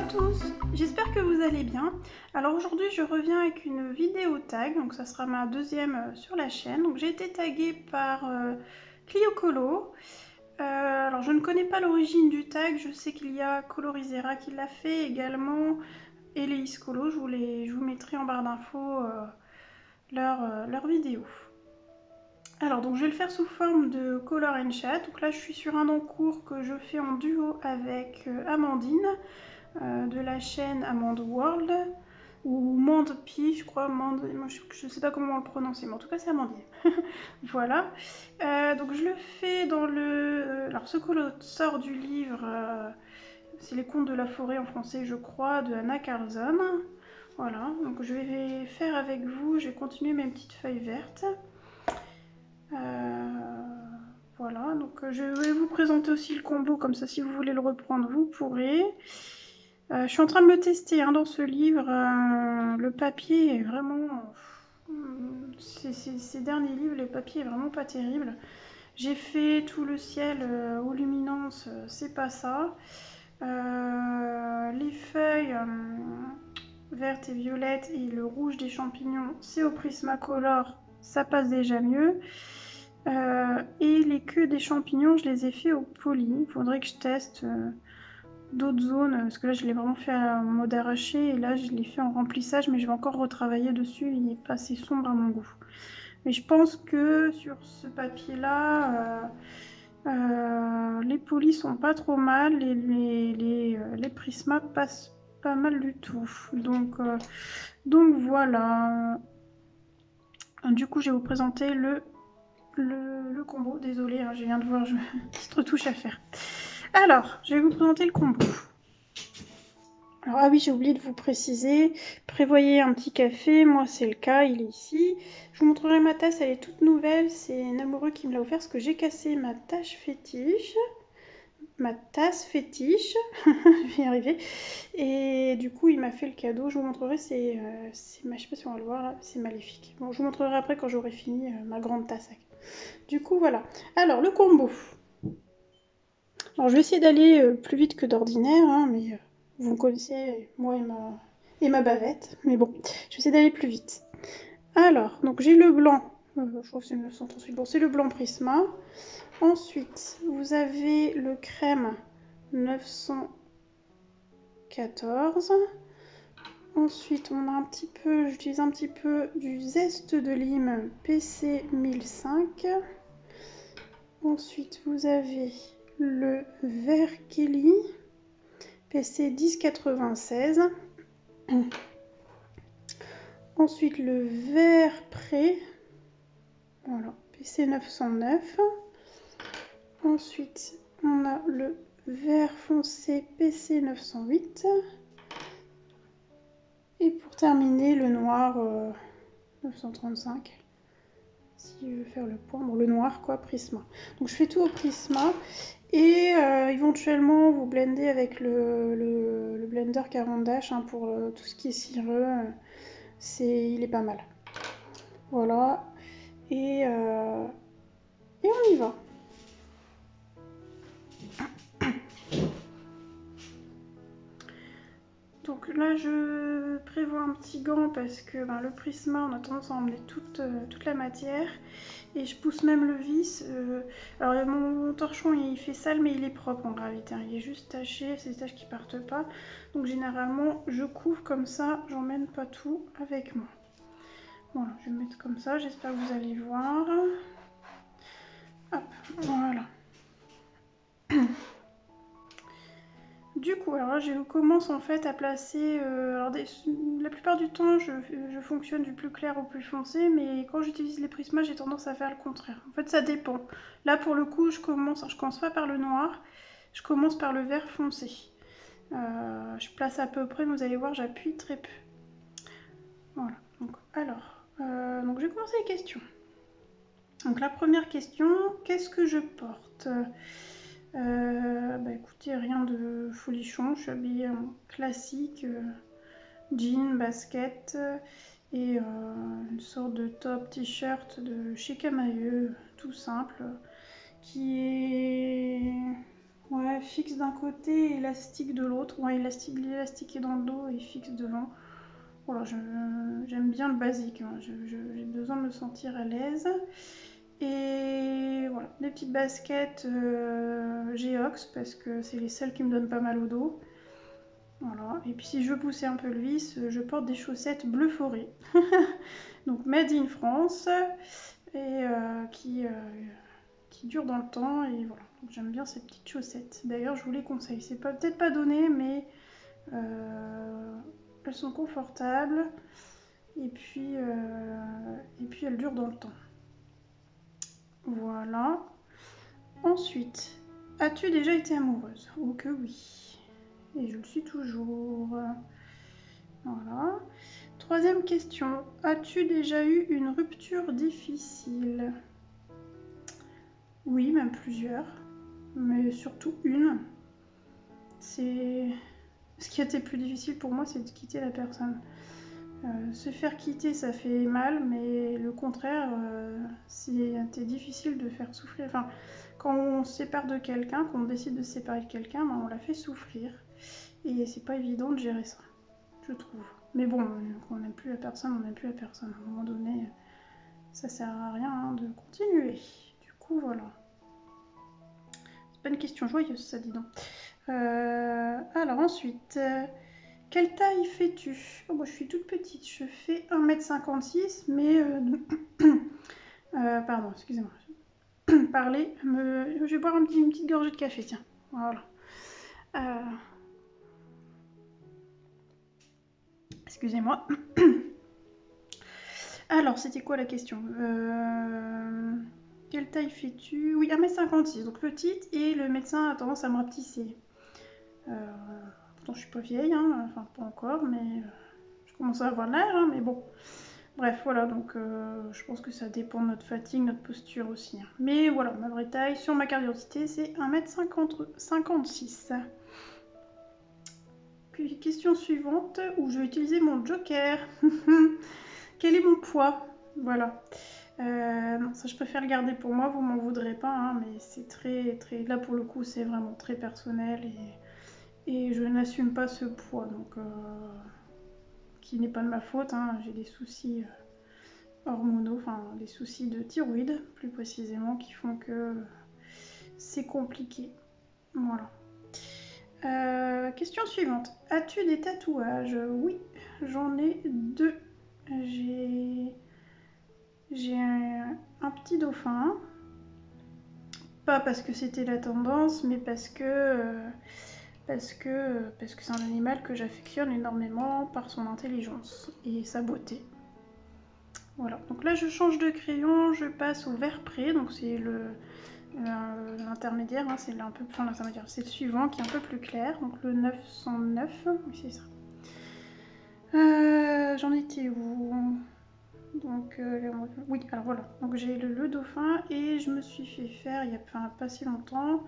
à tous, j'espère que vous allez bien. Alors aujourd'hui je reviens avec une vidéo tag, donc ça sera ma deuxième sur la chaîne. Donc j'ai été taguée par Clio Colo. Alors je ne connais pas l'origine du tag, je sais qu'il y a Colorizera qui l'a fait également, et les Colo, je vous mettrai en barre d'infos leur vidéo. Alors donc je vais le faire sous forme de color and chat. Donc là je suis sur un encours que je fais en duo avec Amandine de la chaîne Amande World ou Mande Pi, je crois. Mande, moi, je sais pas comment on le prononcer, mais en tout cas c'est Amandine. Voilà. Donc je le fais dans le. Alors ce color sort du livre, c'est Les Contes de la forêt en français, je crois, de Anna Carlson. Voilà. Donc je vais faire avec vous. Je vais continuer mes petites feuilles vertes. Voilà, donc je vais vous présenter aussi le combo, comme ça si vous voulez le reprendre, vous pourrez. Je suis en train de me tester dans ce livre, le papier est vraiment... ces derniers livres, le papier est vraiment pas terrible. J'ai fait tout le ciel aux luminances, c'est pas ça. Les feuilles vertes et violettes et le rouge des champignons, c'est au Prismacolor, ça passe déjà mieux. Et les queues des champignons, je les ai fait au poly. Il faudrait que je teste d'autres zones, parce que là je l'ai vraiment fait en mode arraché, et là je l'ai fait en remplissage, mais je vais encore retravailler dessus, il n'est pas assez sombre à mon goût. Mais je pense que sur ce papier-là, les polis sont pas trop mal, et les prismas passent pas mal du tout. Donc voilà. Du coup, je vais vous présenter le combo. Désolée, je viens de voir, j'ai une petite retouche à faire. Alors, je vais vous présenter le combo. Alors, ah oui, j'ai oublié de vous préciser, prévoyez un petit café, moi c'est le cas, il est ici. Je vous montrerai ma tasse, elle est toute nouvelle, c'est un amoureux qui me l'a offert parce que j'ai cassé ma tasse fétiche. Je vais y arriver. Et du coup, il m'a fait le cadeau, je vous montrerai, je sais pas si on va le voir là, c'est maléfique. Bon, je vous montrerai après quand j'aurai fini ma grande tasse. Du coup, voilà. Alors, le combo. Alors, je vais essayer d'aller plus vite que d'ordinaire, mais vous me connaissez, moi et ma bavette. Mais bon, je vais essayer d'aller plus vite. Alors, donc j'ai le blanc. Je crois que c'est 938. Bon, c'est le blanc Prisma. Ensuite, vous avez le crème 914. Ensuite, on a un petit peu, j'utilise un petit peu du zeste de lime PC 1005. Ensuite, vous avez le vert Kelly PC 1096. Ensuite, le vert pré, voilà, PC 909. Ensuite, on a le vert foncé PC 908. Et pour terminer, le noir 935. Si je veux faire le point, bon, le noir quoi, Prisma. Donc je fais tout au Prisma. Et éventuellement, vous blendez avec le blender Caran d'Ache pour tout ce qui est cireux. Il est pas mal. Voilà. Et on y va. Donc là, je prévois un petit gant parce que le Prisma, on a tendance à emmener toute la matière. Et je pousse même le vis. Alors mon torchon, il fait sale, mais il est propre en réalité. Il est juste taché, c'est des taches qui partent pas. Donc généralement, je couvre comme ça, j'emmène pas tout avec moi. Voilà, je vais mettre comme ça, j'espère que vous allez voir. Hop, voilà. Du coup, alors là, je commence en fait à placer... la plupart du temps, je fonctionne du plus clair au plus foncé, mais quand j'utilise les prismas, j'ai tendance à faire le contraire. En fait, ça dépend. Là, pour le coup, je commence pas par le noir, je commence par le vert foncé. Je place à peu près, vous allez voir, j'appuie très peu. Voilà. Donc, donc je vais commencer les questions. Donc la première question, qu'est-ce que je porte ? Écoutez, rien de folichon, je suis habillée en classique, jean, basket et une sorte de top t-shirt de chez Camailleux, tout simple, qui est Ouais, fixe d'un côté, élastique de l'autre. Ouais, l'élastique est dans le dos et fixe devant. Voilà, j'aime bien le basique, hein. J'ai besoin de me sentir à l'aise. Et voilà, des petites baskets Geox parce que c'est les seules qui me donnent pas mal au dos. Voilà, et puis si je veux pousser un peu le vice, je porte des chaussettes bleu forêt. Donc made in France et qui durent dans le temps. Et voilà, j'aime bien ces petites chaussettes. D'ailleurs, je vous les conseille. C'est peut-être pas donné, mais elles sont confortables. Et puis elles durent dans le temps. Voilà. Ensuite, as-tu déjà été amoureuse? Oh que oui. Et je le suis toujours. Voilà. Troisième question. As-tu déjà eu une rupture difficile? Oui, même plusieurs. Mais surtout une. C'est... Ce qui a été plus difficile pour moi, c'est de quitter la personne. Se faire quitter, ça fait mal, mais le contraire, c'était difficile de faire souffrir. Enfin, quand on se sépare de quelqu'un, quand on décide de se séparer de quelqu'un, ben, on la fait souffrir. Et c'est pas évident de gérer ça, je trouve. Mais bon, quand on n'aime plus la personne, on n'aime plus la personne. À un moment donné, ça sert à rien hein, de continuer. Du coup, voilà. C'est pas une question joyeuse, ça, dis donc. Alors ensuite, quelle taille fais-tu? Oh, moi, je suis toute petite, je fais 1m56, mais... pardon, excusez-moi. Parler, je vais boire une petite gorgée de café, tiens. Voilà. Excusez-moi. Alors, c'était quoi la question? Quelle taille fais-tu? Oui, 1m56, donc petite, et le médecin a tendance à me rapetisser. Pourtant, je suis pas vieille, hein, enfin pas encore, mais je commence à avoir l'âge, hein, mais bon. Bref, voilà, donc je pense que ça dépend de notre fatigue, notre posture aussi. Hein. Mais voilà, ma vraie taille sur ma carte d'identité, c'est 1m56. Puis question suivante, où je vais utiliser mon joker. Quel est mon poids? Voilà. Non, ça je préfère le garder pour moi, vous m'en voudrez pas, hein, mais c'est très, très... Là pour le coup, c'est vraiment très personnel et je n'assume pas ce poids, donc... qui n'est pas de ma faute, hein. J'ai des soucis hormonaux, enfin des soucis de thyroïde plus précisément qui font que c'est compliqué. Voilà. Question suivante. As-tu des tatouages? Oui, j'en ai deux. J'ai un petit dauphin. Pas parce que c'était la tendance, mais parce que c'est un animal que j'affectionne énormément par son intelligence et sa beauté. Voilà, donc là je change de crayon, je passe au vert pré, donc c'est l'intermédiaire, hein, c'est un peu, enfin l'intermédiaire, c'est le suivant qui est un peu plus clair, donc le 909, oui c'est ça. J'en étais où? Donc oui, alors voilà, donc j'ai le dauphin et je me suis fait faire il y a pas si longtemps,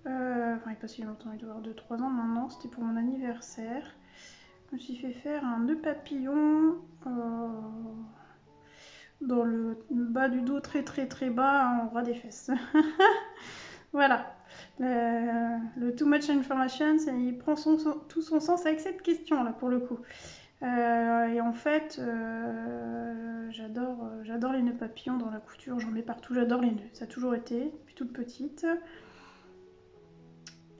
enfin il n'y a pas si longtemps, il doit y avoir 2-3 ans maintenant, c'était pour mon anniversaire. Je me suis fait faire un nœud papillon dans le bas du dos très très très bas en ras des fesses. Voilà. Le too much information, il prend tout son sens avec cette question là pour le coup. Et en fait, j'adore les nœuds papillons dans la couture, j'en mets partout, j'adore les nœuds, ça a toujours été, depuis toute petite.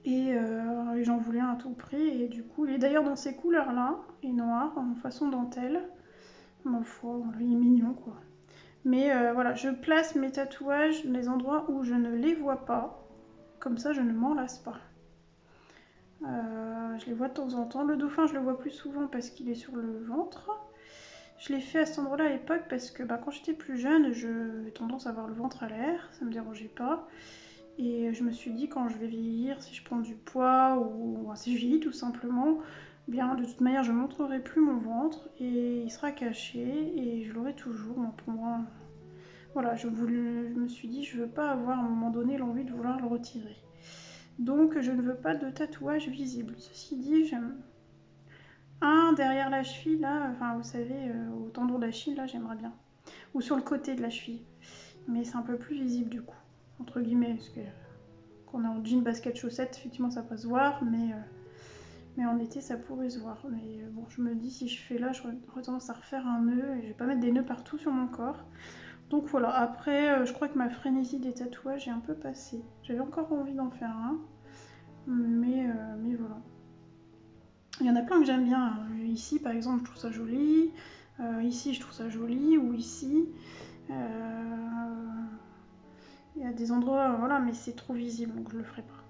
Et j'en voulais un à tout prix, et du coup, il est d'ailleurs dans ces couleurs-là, et noir, en façon dentelle. Ma foi, il est mignon quoi. Mais voilà, je place mes tatouages dans les endroits où je ne les vois pas. Comme ça, je ne m'en lasse pas. Je les vois de temps en temps. Le dauphin, je le vois plus souvent parce qu'il est sur le ventre. Je l'ai fait à cet endroit-là à l'époque parce que quand j'étais plus jeune, j'avais tendance à avoir le ventre à l'air. Ça me dérangeait pas. Et je me suis dit, quand je vais vieillir, si je prends du poids ou si je vieillis tout simplement, bien de toute manière, je ne montrerai plus mon ventre et il sera caché et je l'aurai toujours. Bon, pour moi, voilà, je me suis dit, je veux pas avoir à un moment donné l'envie de vouloir le retirer. Donc je ne veux pas de tatouage visible. Ceci dit, j'aime un derrière la cheville, là, enfin vous savez, au tendon d'Achille, là, j'aimerais bien. Ou sur le côté de la cheville. Mais c'est un peu plus visible du coup, entre guillemets, parce que qu'on est en jean, basket, chaussettes, effectivement ça peut se voir, mais en été ça pourrait se voir. Mais bon, je me dis si je fais là, j'aurais tendance à refaire un nœud et je vais pas mettre des nœuds partout sur mon corps. Donc voilà, après je crois que ma frénésie des tatouages est un peu passée. J'avais encore envie d'en faire un, mais voilà. Il y en a plein que j'aime bien. Ici par exemple je trouve ça joli, ici je trouve ça joli, ou ici. Il y a des endroits, voilà, mais c'est trop visible, donc je le ferai pas.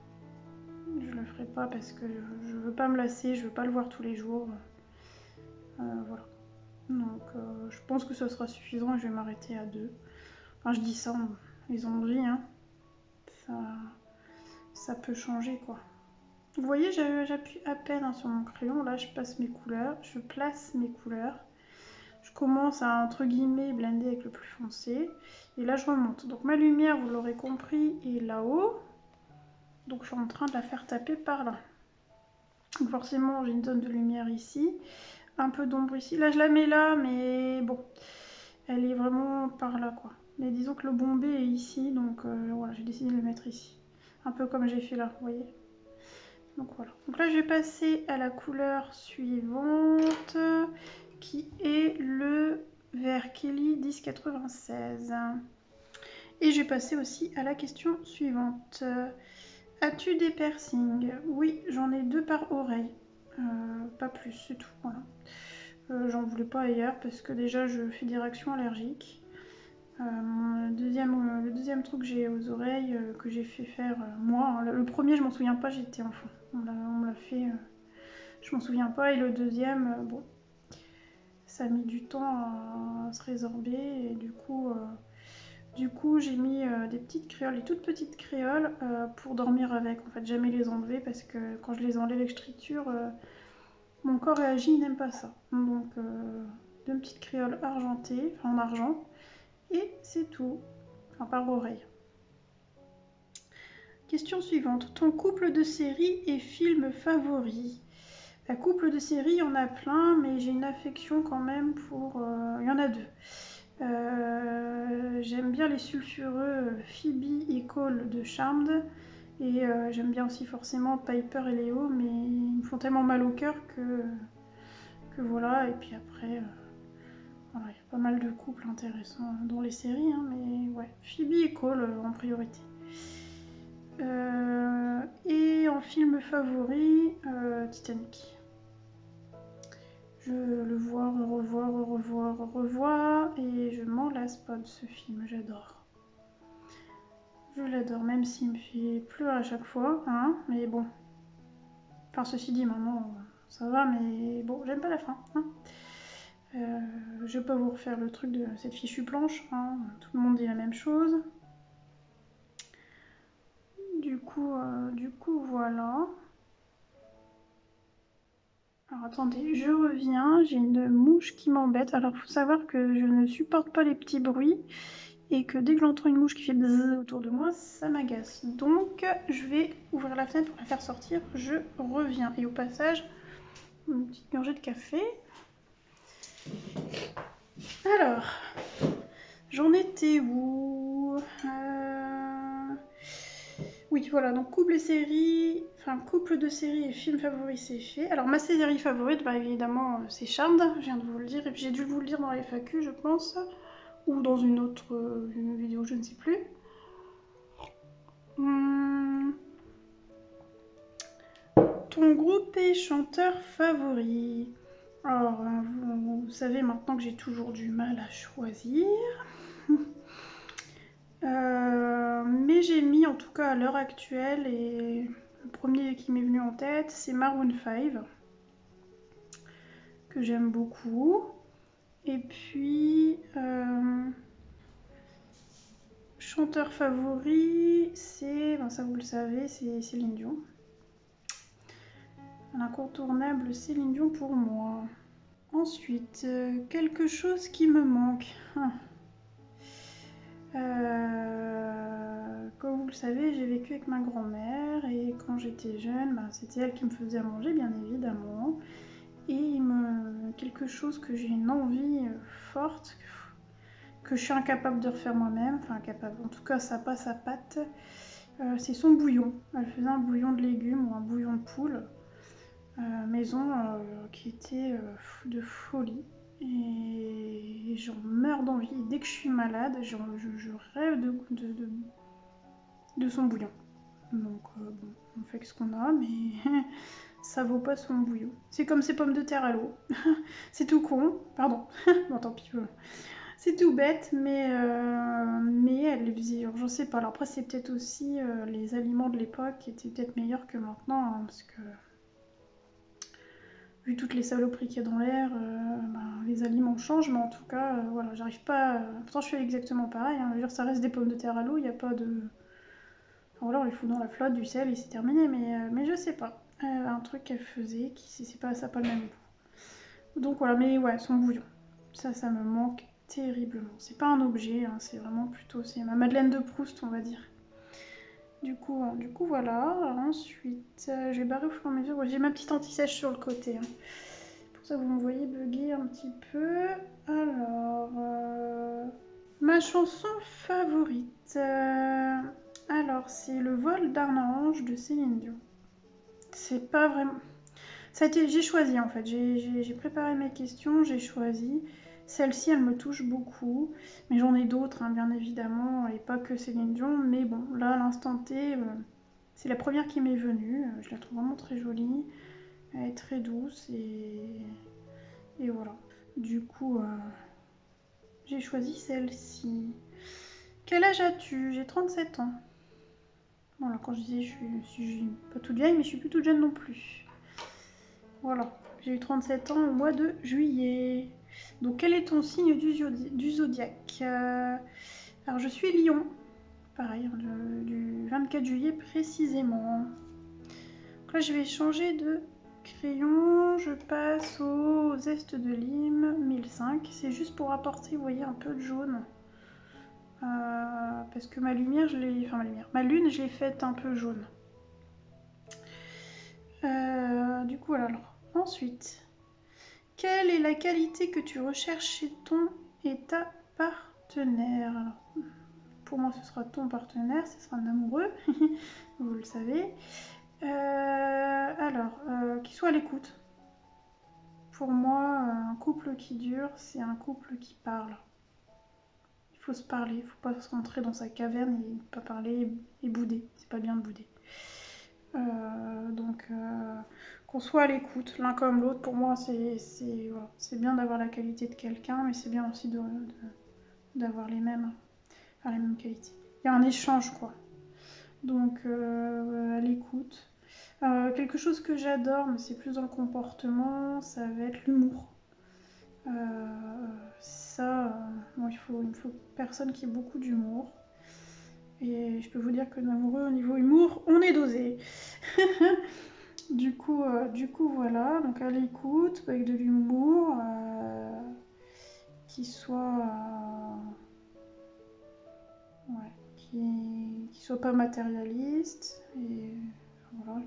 Je le ferai pas parce que je veux pas me lasser, je veux pas le voir tous les jours. Voilà. Donc je pense que ce sera suffisant et je vais m'arrêter à 2. Enfin je dis ça, les envies, hein. Ça peut changer quoi. Vous voyez, j'appuie à peine hein, sur mon crayon, là je place mes couleurs. Je commence à entre guillemets blender avec le plus foncé. Et là je remonte. Donc ma lumière, vous l'aurez compris, est là-haut. Donc je suis en train de la faire taper par là. Donc forcément j'ai une zone de lumière ici. Un peu d'ombre ici. Là je la mets là, mais bon. Elle est vraiment par là quoi. Mais disons que le bombé est ici, donc voilà, j'ai décidé de le mettre ici. Un peu comme j'ai fait là, vous voyez. Donc voilà. Donc là je vais passer à la couleur suivante, qui est le vert Kelly 1096. Et je vais passer aussi à la question suivante. As-tu des piercings? Oui, j'en ai 2 par oreille. Pas plus, c'est tout. Voilà. J'en voulais pas ailleurs parce que déjà je fais des réactions allergiques. Le deuxième truc que j'ai aux oreilles, que j'ai fait faire moi, hein, le premier je m'en souviens pas, j'étais enfant. On me l'a fait, je m'en souviens pas. Et le deuxième, bon, ça a mis du temps à se résorber et du coup j'ai mis des petites créoles, des toutes petites créoles pour dormir avec. En fait, jamais les enlever parce que quand je les enlève avec triture, mon corps réagit, il n'aime pas ça. Donc 2 petites créoles argentées, enfin en argent, et c'est tout. Enfin par oreille. Question suivante. Ton couple de séries et films favoris? La couple de séries, il y en a plein, mais j'ai une affection quand même pour... il y en a 2. J'aime bien les sulfureux Phoebe et Cole de Charmed. Et j'aime bien aussi forcément Piper et Léo, mais ils me font tellement mal au cœur que voilà. Et puis après, voilà, il y a pas mal de couples intéressants dans les séries, hein, mais ouais, Phoebe et Cole en priorité. Et en film favori, Titanic. Je le vois, revois, et je m'en lasse pas de ce film, j'adore. Je l'adore, même s'il me fait pleurer à chaque fois, hein, mais bon. Enfin, ceci dit, maintenant, ça va, mais bon, j'aime pas la fin, hein. Je vais pas vous refaire le truc de cette fichue planche, hein, tout le monde dit la même chose. Du coup, voilà. Alors attendez, je reviens, j'ai une mouche qui m'embête. Alors il faut savoir que je ne supporte pas les petits bruits et que dès que j'entends une mouche qui fait bzzz autour de moi, ça m'agace. Donc je vais ouvrir la fenêtre pour la faire sortir, je reviens. Et au passage, une petite gorgée de café. Alors, j'en étais où? Oui, voilà, donc couple de séries et films favoris, c'est fait. Alors, ma série favorite, bah, évidemment, c'est Charmed, je viens de vous le dire, et puis j'ai dû vous le dire dans la FAQ, je pense, ou dans une autre vidéo, je ne sais plus. Ton groupe et chanteur favori? Alors, vous savez maintenant que j'ai toujours du mal à choisir. Mais j'ai mis, en tout cas à l'heure actuelle, et le premier qui m'est venu en tête, c'est Maroon 5, que j'aime beaucoup. Et puis, chanteur favori, c'est, ben ça vous le savez, c'est Céline Dion. L'incontournable Céline Dion pour moi. Ensuite, quelque chose qui me manque. Comme vous le savez, j'ai vécu avec ma grand-mère et quand j'étais jeune, bah, c'était elle qui me faisait à manger, bien évidemment. Et quelque chose que j'ai une envie forte, que je suis incapable de refaire moi-même, enfin incapable, en tout cas ça passe à patte, C'est son bouillon. Elle faisait un bouillon de légumes ou un bouillon de poule maison qui était de folie. Et j'en meurs d'envie. Dès que je suis malade, je rêve de son bouillon. Donc bon, on fait ce qu'on a, mais ça vaut pas son bouillon. C'est comme ces pommes de terre à l'eau. C'est tout con, pardon. Bon tant pis. C'est tout bête, mais elle les faisait, j'en sais pas. Alors après c'est peut-être aussi les aliments de l'époque qui étaient peut-être meilleurs que maintenant, hein, parce que vu toutes les saloperies qu'il y a dans l'air, les aliments changent, mais en tout cas, voilà, j'arrive pas. Pourtant, je fais exactement pareil. Hein. Je veux dire, ça reste des pommes de terre à l'eau, il n'y a pas de. Voilà, on les fout dans la flotte, du sel et c'est terminé, mais je sais pas. Un truc qu'elle faisait, c'est pas, ça n'a pas le même goût. Donc voilà, mais ouais, son bouillon. Ça me manque terriblement. C'est pas un objet, hein, c'est vraiment plutôt. C'est ma Madeleine de Proust, on va dire. Du coup voilà. Ensuite, je vais barrer au fur et à mesure. J'ai ma petite anti-sèche sur le côté. Hein. Pour ça, vous me voyez bugger un petit peu. Alors, ma chanson favorite. Alors, c'est Le vol d'un ange de Céline Dion. C'est pas vraiment. J'ai choisi en fait. J'ai préparé mes questions, j'ai choisi. Celle-ci, elle me touche beaucoup. Mais j'en ai d'autres, hein, bien évidemment, et pas que Céline Dion. Mais bon, là, à l'instant T, c'est la première qui m'est venue. Je la trouve vraiment très jolie. Elle est très douce et voilà. Du coup, j'ai choisi celle-ci. Quel âge as-tu? J'ai 37 ans. Voilà, quand je disais je suis pas toute vieille, mais je suis plus toute jeune non plus. Voilà, j'ai eu 37 ans au mois de juillet. Donc quel est ton signe du zodiaque? Alors je suis Lion, pareil, du 24 juillet précisément. Donc là je vais changer de crayon, je passe au zeste de lime 1005. C'est juste pour apporter, vous voyez, un peu de jaune. Parce que ma lumière, ma lune, je l'ai faite un peu jaune. Du coup, alors, ensuite, quelle est la qualité que tu recherches chez ton et ta partenaire? Alors, pour moi, ce sera ton partenaire, ce sera un amoureux, vous le savez. Qu'il soit à l'écoute. Pour moi, un couple qui dure, c'est un couple qui parle. Il faut se parler, il ne faut pas se rentrer dans sa caverne et pas parler et bouder. C'est pas bien de bouder. Donc qu'on soit à l'écoute l'un comme l'autre, pour moi c'est bien d'avoir la qualité de quelqu'un, mais c'est bien aussi d'avoir les mêmes qualités. Il y a un échange quoi. Donc à l'écoute. Quelque chose que j'adore, mais c'est plus dans le comportement, ça va être l'humour. Bon, il me faut personne qui ait beaucoup d'humour. Et je peux vous dire que l'amoureux, au niveau humour, on est dosé. Du coup, voilà. Donc à l'écoute, avec de l'humour, qui soit, qui soit pas matérialiste et voilà,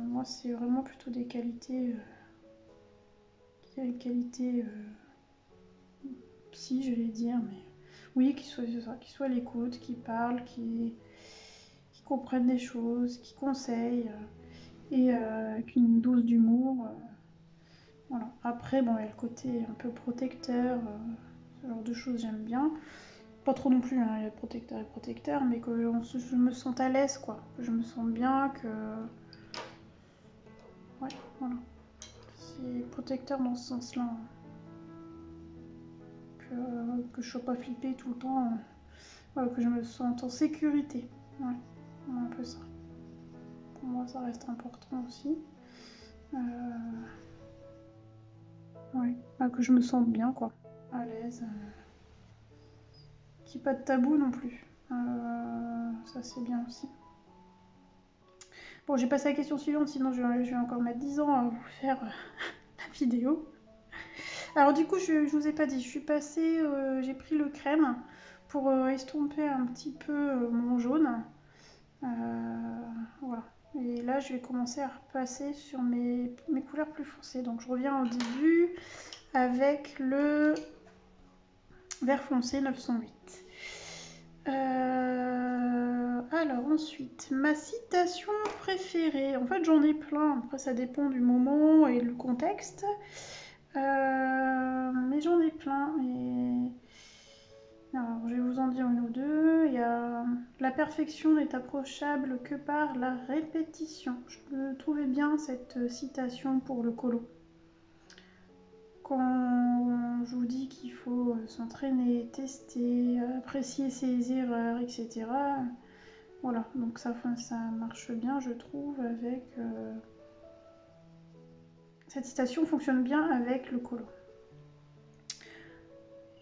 moi, c'est vraiment plutôt des qualités, psy, je vais dire, mais oui, qui soit à l'écoute, qui parle, qui comprennent des choses, qui conseillent, et avec une dose d'humour. Voilà. Après, bon, il y a le côté un peu protecteur, ce genre de choses, j'aime bien. Pas trop non plus, hein, il y a protecteur et protecteur, mais que je me sente à l'aise, quoi. Que je me sente bien, que. Ouais, voilà. C'est protecteur dans ce sens-là. Hein. Que je sois pas flippée tout le temps. Voilà, que je me sente en sécurité. Ouais, un peu ça. Pour moi, ça reste important aussi. Ouais, que je me sente bien, quoi. À l'aise. Qu'il n'y ait pas de tabou non plus. Ça, c'est bien aussi. Bon, j'ai passé à la question suivante, sinon je vais encore mettre 10 ans à vous faire la vidéo. Alors du coup, je vous ai pas dit, je suis passée, j'ai pris le crème pour estomper un petit peu mon jaune. Voilà. Et là, je vais commencer à repasser sur mes couleurs plus foncées. Donc je reviens au début avec le Vert foncé 908. Alors ensuite, ma citation préférée. En fait, j'en ai plein. Après, ça dépend du moment et du contexte. Mais j'en ai plein. Et... alors, je vais vous en dire une ou deux. Il y a la perfection n'est approchable que par la répétition. Je trouvais bien cette citation pour le colo. Quand je vous dis qu'il faut s'entraîner, tester, apprécier ses erreurs, etc. Voilà, donc ça marche bien, je trouve, avec... cette citation fonctionne bien avec le colo.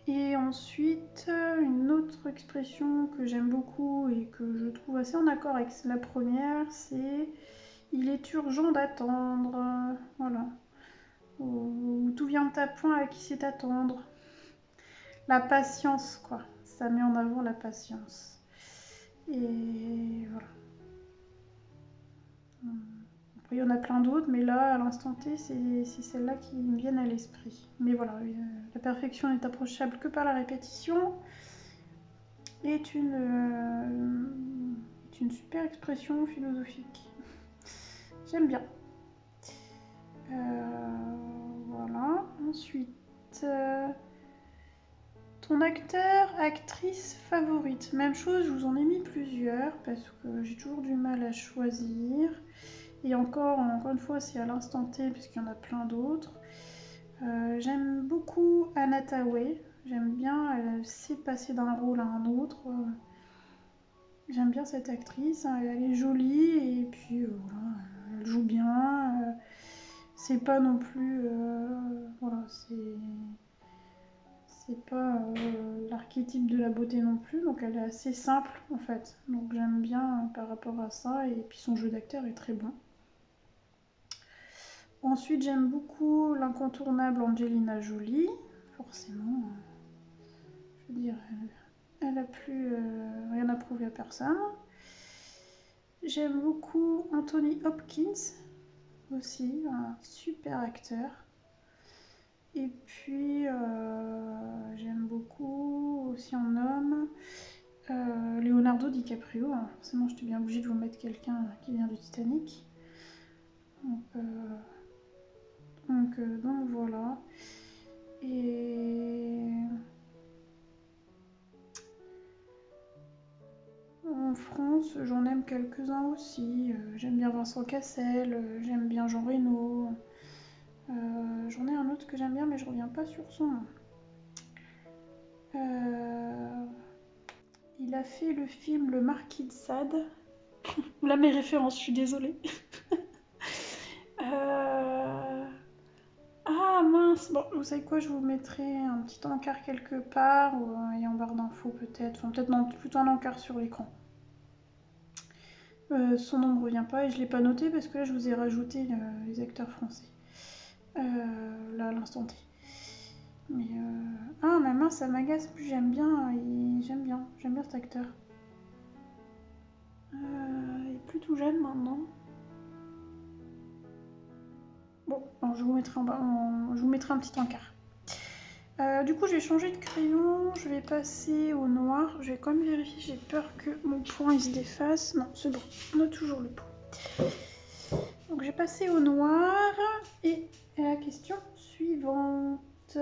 Et ensuite, une autre expression que j'aime beaucoup et que je trouve assez en accord avec la première, c'est « il est urgent d'attendre ». Voilà. Ou tout vient de ta point à qui c'est attendre. La patience, quoi. Ça met en avant la patience. Et voilà. Après, il y en a plein d'autres, mais là, à l'instant T, c'est celles-là qui me viennent à l'esprit. Mais voilà, la perfection n'est approchable que par la répétition. Est une super expression philosophique. J'aime bien. Voilà. Ensuite, ton acteur, actrice favorite. Même chose, je vous en ai mis plusieurs parce que j'ai toujours du mal à choisir. Et encore une fois, c'est à l'instant T puisqu'il y en a plein d'autres. J'aime beaucoup Anna Thaoué. J'aime bien, elle sait passer d'un rôle à un autre. J'aime bien cette actrice, hein, elle est jolie et puis voilà, elle joue bien. C'est pas non plus, voilà, c'est pas l'archétype de la beauté non plus, donc elle est assez simple en fait. Donc j'aime bien par rapport à ça et puis son jeu d'acteur est très bon. Ensuite j'aime beaucoup l'incontournable Angelina Jolie, forcément. Je veux dire, elle a plus rien à prouver à personne. J'aime beaucoup Anthony Hopkins, aussi, un super acteur. Et puis, j'aime beaucoup, aussi en homme, Leonardo DiCaprio. Alors forcément, j'étais bien obligée de vous mettre quelqu'un qui vient du Titanic. Donc voilà. Et... en France, j'en aime quelques-uns aussi. J'aime bien Vincent Cassel, j'aime bien Jean Reno. J'en ai un autre que j'aime bien, mais je reviens pas sur son nom. Il a fait le film Le Marquis de Sade. Là, mes références, je suis désolée. Ah mince, bon, vous savez quoi, je vous mettrai un petit encart quelque part, et en barre d'infos peut-être, enfin peut-être non, plutôt un encart sur l'écran. Son nom ne me revient pas et je ne l'ai pas noté parce que là je vous ai rajouté les acteurs français. Là à l'instant T. Mais ah ma main ça m'agace, plus j'aime bien cet acteur. Il est plus tout jeune maintenant. Bon, alors, je vous mettrai un petit encart. Du coup, je vais changer de crayon, je vais passer au noir. Je vais quand même vérifier, j'ai peur que mon point il se défasse. Non, c'est bon, on a toujours le point. Donc, je vais passer au noir et à la question suivante.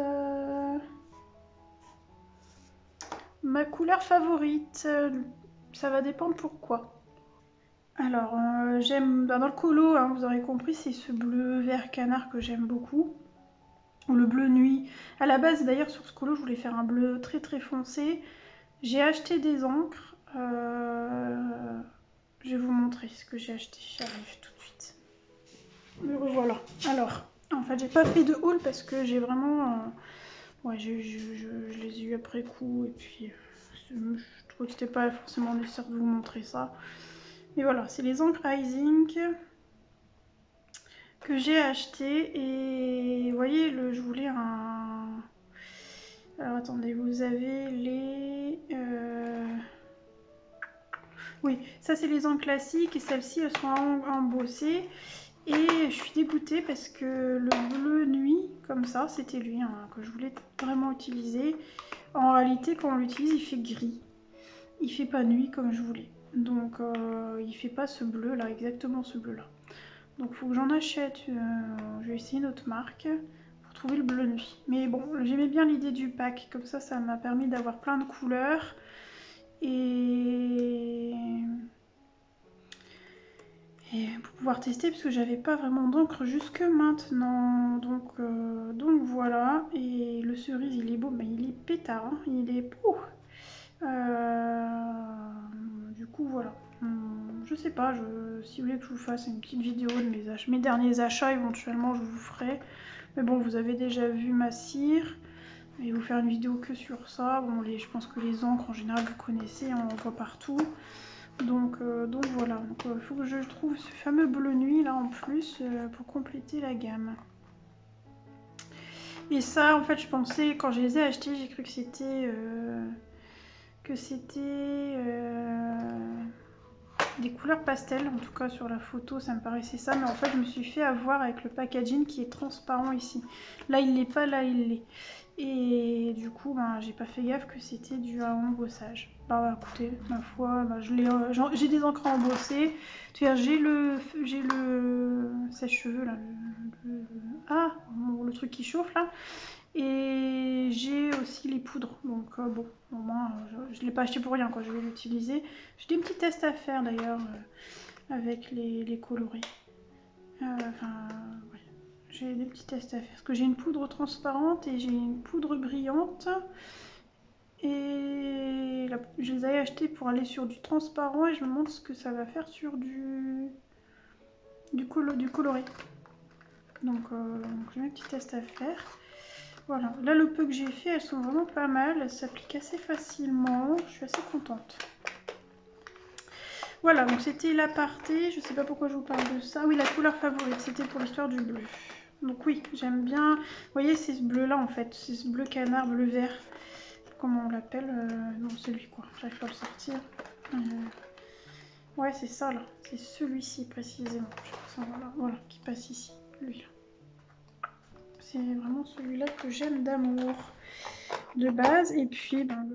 Ma couleur favorite, ça va dépendre pourquoi. Alors, j'aime, dans le colo, hein, vous aurez compris, c'est ce bleu vert canard que j'aime beaucoup. Ou le bleu nuit. À la base, d'ailleurs, sur ce colo, je voulais faire un bleu très très foncé. J'ai acheté des encres. Je vais vous montrer ce que j'ai acheté. J'arrive tout de suite. Me revoilà. Alors, en fait, j'ai pas fait de haul parce que j'ai vraiment... ouais, je les ai eu après coup. Et puis, je trouvais que c'était pas forcément nécessaire de vous montrer ça. Mais voilà, c'est les encres Icing que j'ai acheté et vous voyez, je voulais un... alors attendez, vous avez les... oui, ça c'est les encres classiques et celles-ci elles sont embossées Et je suis dégoûtée parce que le bleu nuit, comme ça, c'était lui hein, que je voulais vraiment utiliser. En réalité, quand on l'utilise, il fait gris. Il fait pas nuit comme je voulais. Donc, il fait pas ce bleu là, exactement ce bleu là. Donc, il faut que j'en achète. Je vais essayer une autre marque pour trouver le bleu nuit. Mais bon, j'aimais bien l'idée du pack. Comme ça m'a permis d'avoir plein de couleurs. Et pour pouvoir tester parce que j'avais pas vraiment d'encre jusque maintenant donc voilà. Et le cerise il est beau, mais il est pétard hein. Il est du coup voilà. Je sais pas, si vous voulez que je vous fasse une petite vidéo de mes derniers achats, éventuellement je vous ferai, mais bon vous avez déjà vu ma cire. Je vais vous faire une vidéo que sur ça. Bon, je pense que les encres en général vous connaissez, on en voit partout. Donc voilà, il faut que je trouve ce fameux bleu nuit là en plus pour compléter la gamme. Et ça, en fait, je pensais, quand je les ai achetés, j'ai cru que c'était des couleurs pastel. En tout cas, sur la photo, ça me paraissait ça. Mais en fait, je me suis fait avoir avec le packaging qui est transparent ici. Là, il l'est pas, là, il l'est. Et du coup, ben, j'ai pas fait gaffe que c'était dû à embossage. Bah écoutez, ma foi, bah, j'ai des encres à embosser. J'ai le sèche-cheveux là, le truc qui chauffe là. Et j'ai aussi les poudres. Donc bon, au moins, je ne l'ai pas acheté pour rien, quoi. Je vais l'utiliser. J'ai des petits tests à faire d'ailleurs avec les colorés. Enfin, ouais. J'ai des petits tests à faire. Parce que j'ai une poudre transparente et j'ai une poudre brillante. Et je les avais achetés pour aller sur du transparent et je me demande ce que ça va faire sur du coloré. Donc j'ai un petit test à faire. Voilà, là le peu que j'ai fait, elles sont vraiment pas mal, elles s'appliquent assez facilement, je suis assez contente. Voilà, donc c'était l'aparté, je sais pas pourquoi je vous parle de ça. Oui, la couleur favorite, c'était pour l'histoire du bleu. Donc oui, j'aime bien, vous voyez c'est ce bleu là en fait, c'est ce bleu canard, bleu vert, comment on l'appelle, non celui quoi, j'arrive pas à le sortir. Ouais c'est ça là, c'est celui-ci précisément, voilà, qui passe ici, lui là. C'est vraiment celui-là que j'aime d'amour de base. Et puis ben,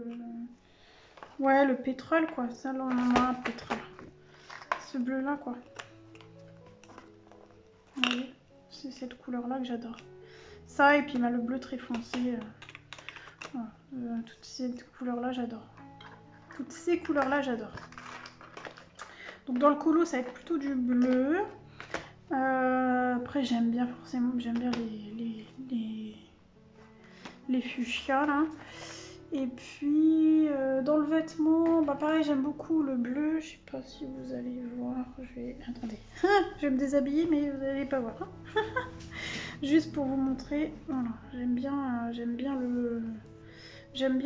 le pétrole quoi, ça là on en a un pétrole. Ce bleu là quoi. Vous voyez, c'est cette couleur là que j'adore. Ça et puis ben, le bleu très foncé. Voilà. Toutes ces couleurs là j'adore. Toutes ces couleurs là j'adore. Donc dans le colo ça va être plutôt du bleu. Après j'aime bien forcément, les fuchsias là. Et puis dans le vêtement, bah pareil j'aime beaucoup le bleu, je sais pas si vous allez voir, attendez, je vais me déshabiller mais vous n'allez pas voir. Juste pour vous montrer, voilà, j'aime bien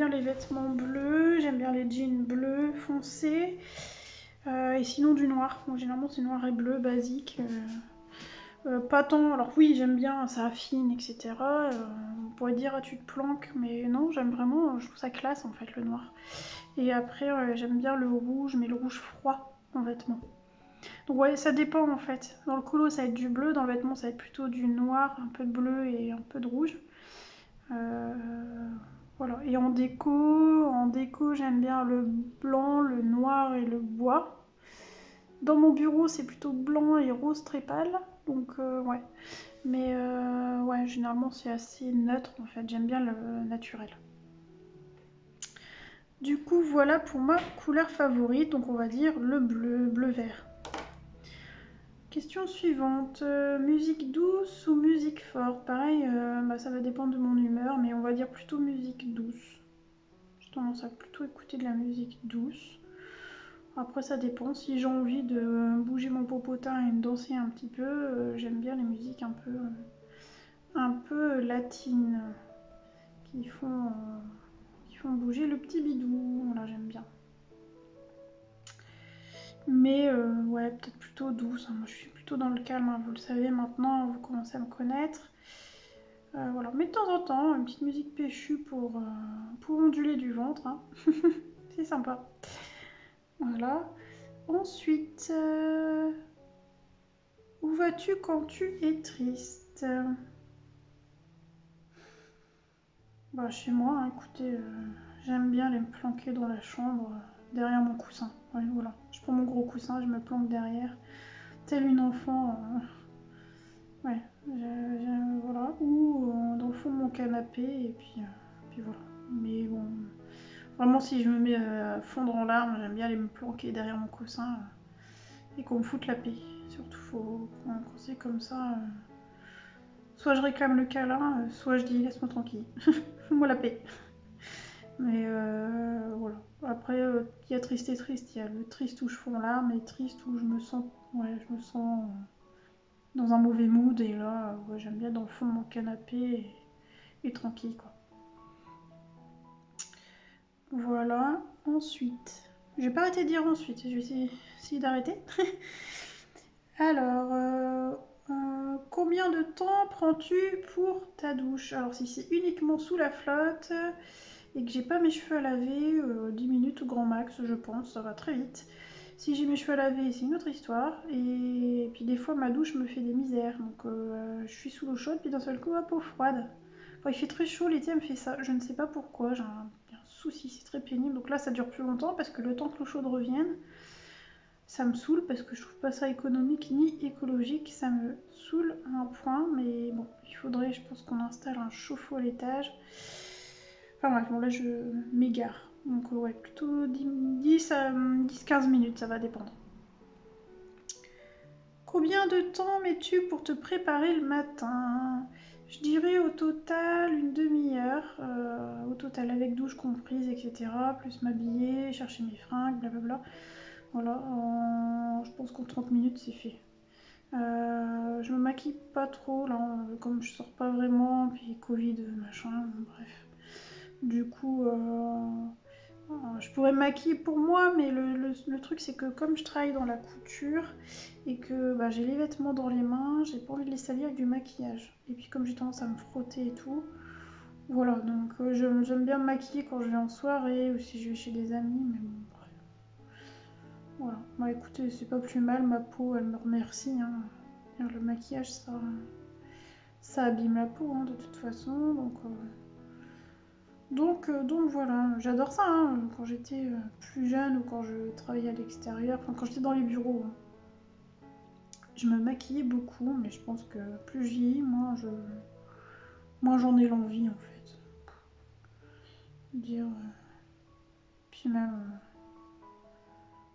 les vêtements bleus, j'aime bien les jeans bleus foncés, et sinon du noir, bon, généralement c'est noir et bleu basique. Pas tant, alors oui j'aime bien, ça affine etc. On pourrait dire tu te planques, mais non j'aime vraiment, je trouve ça classe en fait le noir. Et après j'aime bien le rouge, mais le rouge froid en vêtements. Donc ouais ça dépend en fait, dans le colo ça va être du bleu, dans le vêtement ça va être plutôt du noir, un peu de bleu et un peu de rouge. Voilà, et en déco j'aime bien le blanc, le noir et le bois. Dans mon bureau, c'est plutôt blanc et rose très pâle, donc ouais. Mais ouais, généralement, c'est assez neutre, en fait. J'aime bien le naturel. Du coup, voilà pour ma couleur favorite. Donc, on va dire le bleu-vert. Question suivante. Musique douce ou musique forte? Pareil, ça va dépendre de mon humeur, mais on va dire plutôt musique douce. J'ai tendance à plutôt écouter de la musique douce. Après ça dépend, si j'ai envie de bouger mon popotin et de danser un petit peu, j'aime bien les musiques un peu latines qui font bouger le petit bidou, voilà j'aime bien. Mais ouais peut-être plutôt douce, hein. Moi je suis plutôt dans le calme, hein. Vous le savez maintenant, vous commencez à me connaître. Voilà, mais de temps en temps, une petite musique péchue pour onduler du ventre, hein. C'est sympa. Voilà. Ensuite, Où vas-tu quand tu es triste? Bah, chez moi, hein, écoutez, j'aime bien aller me planquer dans la chambre, derrière mon coussin. Ouais, voilà. Je prends mon gros coussin, je me planque derrière, telle une enfant. Ouais, voilà. Ou dans le fond de mon canapé, et puis voilà. Mais bon, vraiment, si je me mets à fondre en larmes, j'aime bien aller me planquer derrière mon coussin et qu'on me foute la paix. Surtout, quand c'est comme ça, soit je réclame le câlin, soit je dis laisse-moi tranquille, fous-moi la paix. Mais voilà. Après, il y a triste et triste. Il y a le triste où je fonds en larmes et triste où je me sens dans un mauvais mood. Et là, ouais, j'aime bien dans le fond de mon canapé et tranquille, quoi. Voilà. Ensuite, je vais pas arrêter de dire ensuite. Je vais essayer d'arrêter. Alors, combien de temps prends-tu pour ta douche? Alors, si c'est uniquement sous la flotte et que j'ai pas mes cheveux à laver, 10 minutes au grand max, je pense, ça va très vite. Si j'ai mes cheveux à laver, c'est une autre histoire. Et puis des fois, ma douche me fait des misères. Donc, je suis sous l'eau chaude, puis d'un seul coup, hop, eau froide. Quand il fait très chaud, l'été, elle me fait ça. Je ne sais pas pourquoi, j'ai un souci, c'est très pénible. Donc là, ça dure plus longtemps parce que le temps que l'eau chaude revienne, ça me saoule parce que je trouve pas ça économique ni écologique. Ça me saoule à un point, mais bon, il faudrait, je pense, qu'on installe un chauffe-eau à l'étage. Enfin bref, bon là je m'égare. Donc ouais, plutôt 10-15 minutes, ça va dépendre. Combien de temps mets-tu pour te préparer le matin? Je dirais au total une demi-heure, au total avec douche comprise, etc. Plus m'habiller, chercher mes fringues, blablabla. Voilà, je pense qu'en 30 minutes c'est fait. Je me maquille pas trop là, comme je sors pas vraiment, puis Covid, machin, bref. Du coup, je pourrais me maquiller pour moi, mais le truc c'est que comme je travaille dans la couture et que bah, j'ai les vêtements dans les mains, j'ai pas envie de les salir avec du maquillage. Et puis comme j'ai tendance à me frotter et tout, voilà, donc j'aime bien me maquiller quand je vais en soirée ou si je vais chez des amis, mais bon, bref. Voilà, bah écoutez, c'est pas plus mal, ma peau elle me remercie, hein. Le maquillage ça abîme la peau hein, de toute façon, donc voilà, j'adore ça hein, quand j'étais plus jeune ou quand je travaillais à l'extérieur, enfin quand j'étais dans les bureaux. Hein. Je me maquillais beaucoup, mais je pense que plus je vieillis, moins j'en ai l'envie en fait. Dire, puis même,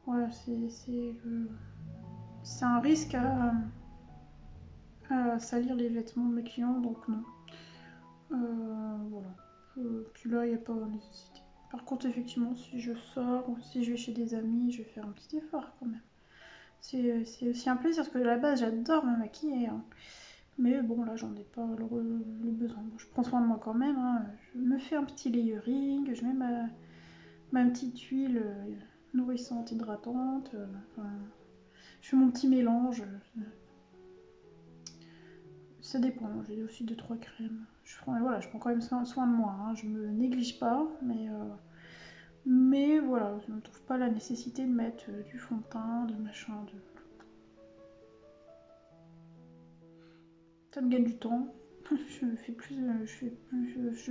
voilà, c'est un risque à salir les vêtements de mes clients, donc non. Voilà. Puis là, il n'y a pas nécessité. Par contre, effectivement, si je sors ou si je vais chez des amis, je vais faire un petit effort quand même. C'est aussi un plaisir parce que à la base, j'adore me maquiller. Hein. Mais bon, là, j'en ai pas le besoin. Bon, je prends soin de moi quand même. Hein. Je me fais un petit layering, je mets ma petite huile nourrissante, hydratante. Enfin, je fais mon petit mélange. Ça dépend, j'ai aussi 2-3 crèmes. Voilà, je prends quand même soin de moi, hein. Je me néglige pas, mais voilà, je ne trouve pas la nécessité de mettre du fond de teint, de machin, ça me gagne du temps. Je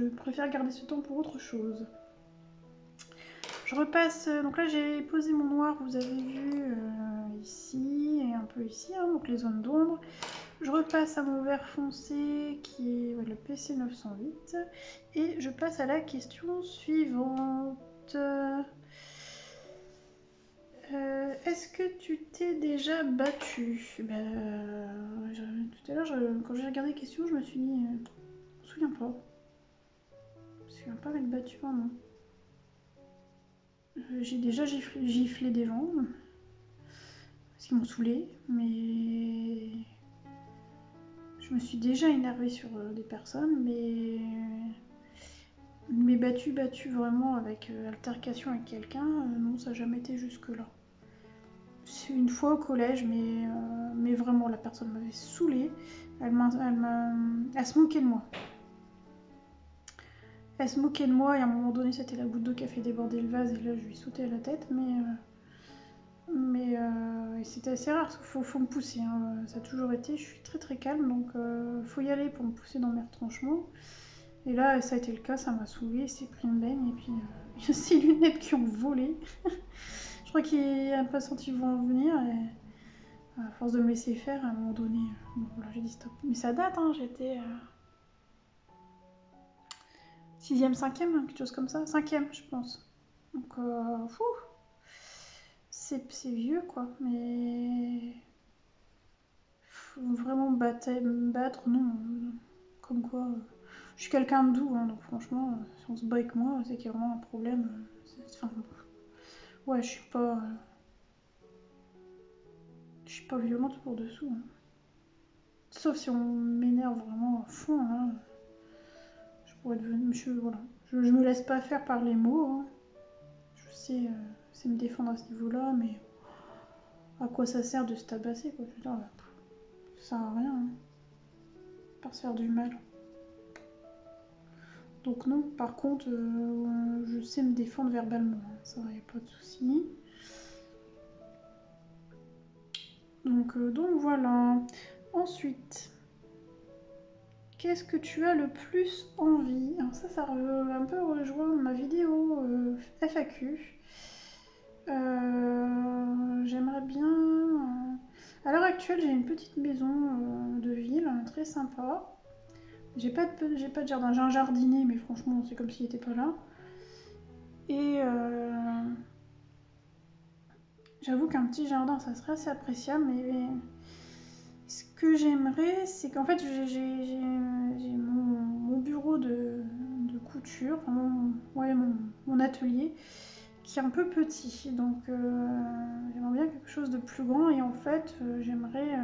préfère garder ce temps pour autre chose. Je repasse, donc là j'ai posé mon noir, vous avez vu, ici et un peu ici, hein, donc les zones d'ombre. Je repasse à mon vert foncé qui est le PC 908 et je passe à la question suivante. Est-ce que tu t'es déjà battu? Tout à l'heure, quand j'ai regardé les questions, je me suis dit, je me souviens pas. Je me souviens pas m'être battu, non. J'ai déjà giflé des gens parce qu'ils m'ont saoulé, mais je me suis déjà énervée sur des personnes, mais battu vraiment avec altercation avec quelqu'un, non, ça n'a jamais été jusque-là. C'est une fois au collège, mais vraiment, la personne m'avait saoulée. Elle se moquait de moi. Elle se moquait de moi et à un moment donné, c'était la goutte d'eau qui a fait déborder le vase et là, je lui ai sauté à la tête, Mais c'était assez rare, parce qu'il faut me pousser, hein. Ça a toujours été, je suis très très calme, donc faut y aller pour me pousser dans mes retranchements. Et là, ça a été le cas, ça m'a saoulée, il s'est pris une baigne, et puis il y a ses lunettes qui ont volé. Je crois qu'il a pas senti vont en venir, et à force de me laisser faire, à un moment donné, bon, là j'ai dit stop. Mais ça date, hein, j'étais 6e, 5e, quelque chose comme ça, 5e je pense. Donc, c'est vieux quoi, mais vraiment me battre, non. Comme quoi, je suis quelqu'un de doux, hein, donc franchement, si on se bat avec moi, c'est qu'il y a vraiment un problème. Enfin, ouais, je suis pas violente pour dessous, hein. Sauf si on m'énerve vraiment à fond, hein. Je pourrais devenir. Voilà. Je me laisse pas faire par les mots, hein. Je sais me défendre à ce niveau-là, mais à quoi ça sert de se tabasser, quoi. Je veux dire, ça sert à rien, hein. Pas se faire du mal. Donc non, par contre, je sais me défendre verbalement, hein. Ça, y a pas de souci. Donc voilà. Ensuite, qu'est-ce que tu as le plus envie? Alors ça un peu rejoint ma vidéo FAQ. J'aimerais bien... À l'heure actuelle, j'ai une petite maison de ville, très sympa. J'ai pas de jardin. J'ai un jardinet, mais franchement, c'est comme s'il était pas là. Et j'avoue qu'un petit jardin, ça serait assez appréciable, mais ce que j'aimerais, c'est qu'en fait, j'ai mon bureau de couture, enfin mon atelier, qui est un peu petit. Donc, j'aimerais bien quelque chose de plus grand. Et en fait, j'aimerais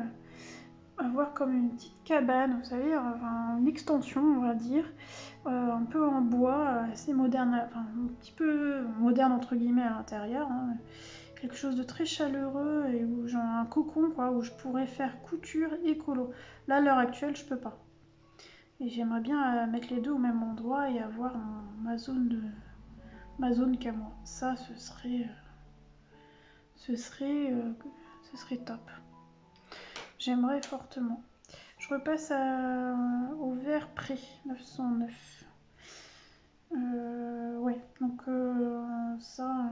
avoir comme une petite cabane, vous savez, enfin, une extension, on va dire, un peu en bois, assez moderne, enfin, un petit peu moderne entre guillemets à l'intérieur, hein. Quelque chose de très chaleureux et où j'ai un cocon quoi, où je pourrais faire couture et colo. Là, à l'heure actuelle, je peux pas. Et j'aimerais bien mettre les deux au même endroit et avoir ma zone qu'à moi. Ça, ce serait, ce serait top. J'aimerais fortement. Je repasse au vert pré 909. Ouais, donc ça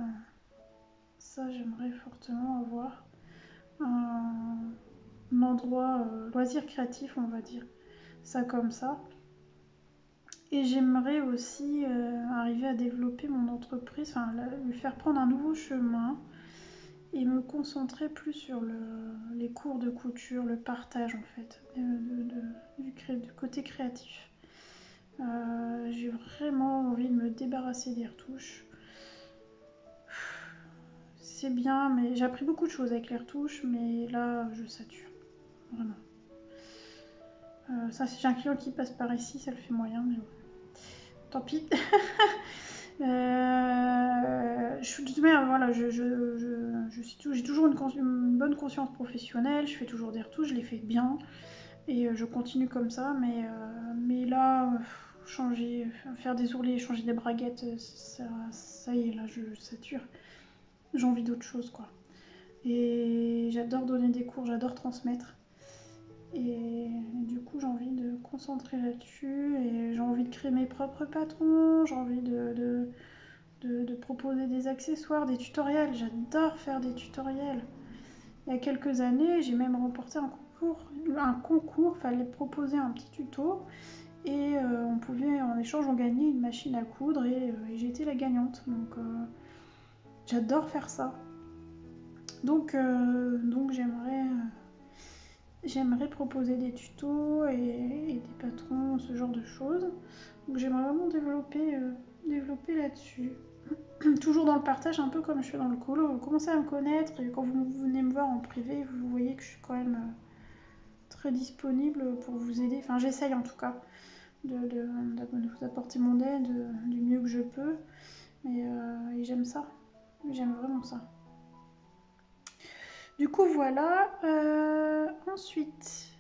j'aimerais fortement avoir un endroit loisir créatif, on va dire ça comme ça. Et j'aimerais aussi arriver à développer mon entreprise, enfin lui faire prendre un nouveau chemin et me concentrer plus sur les cours de couture, le partage en fait, du côté créatif. J'ai vraiment envie de me débarrasser des retouches. C'est bien, mais j'ai appris beaucoup de choses avec les retouches, mais là, je sature. Vraiment. Ça, si j'ai un client qui passe par ici, ça le fait moyen, mais bon. Tant pis. Voilà, j'ai toujours une bonne conscience professionnelle, je fais toujours des retouches, je les fais bien, et je continue comme ça, mais là, faire des ourlets, changer des braguettes, ça y est, là, je sature. J'ai envie d'autre chose, quoi. Et j'adore donner des cours, j'adore transmettre. Et du coup, j'ai envie de concentrer là-dessus et j'ai envie de créer mes propres patrons, j'ai envie de proposer des accessoires, des tutoriels. J'adore faire des tutoriels. Il y a quelques années, j'ai même remporté un concours, fallait proposer un petit tuto et on pouvait, en échange, on gagnait une machine à coudre et j'étais la gagnante. Donc j'adore faire ça. Donc j'aimerais proposer des tutos et des patrons, ce genre de choses. Donc j'aimerais vraiment développer là-dessus. Toujours dans le partage, un peu comme je fais dans le colo. Vous commencez à me connaître et quand vous venez me voir en privé, vous voyez que je suis quand même très disponible pour vous aider. Enfin, j'essaye en tout cas de vous apporter mon aide du mieux que je peux. Et j'aime ça. J'aime vraiment ça. Du coup, voilà. Ensuite,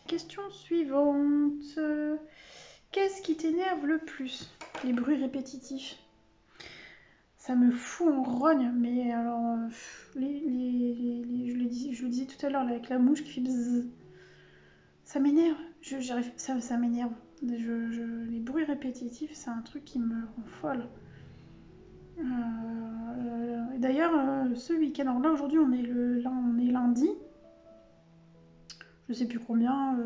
question suivante. Qu'est-ce qui t'énerve le plus? Les bruits répétitifs. ça me fout en rogne. Mais alors, je le disais tout à l'heure avec la mouche qui fait bzzz. Ça m'énerve. Ça m'énerve. Les bruits répétitifs, c'est un truc qui me rend folle. D'ailleurs, ce week-end, alors là aujourd'hui on est lundi, je sais plus combien,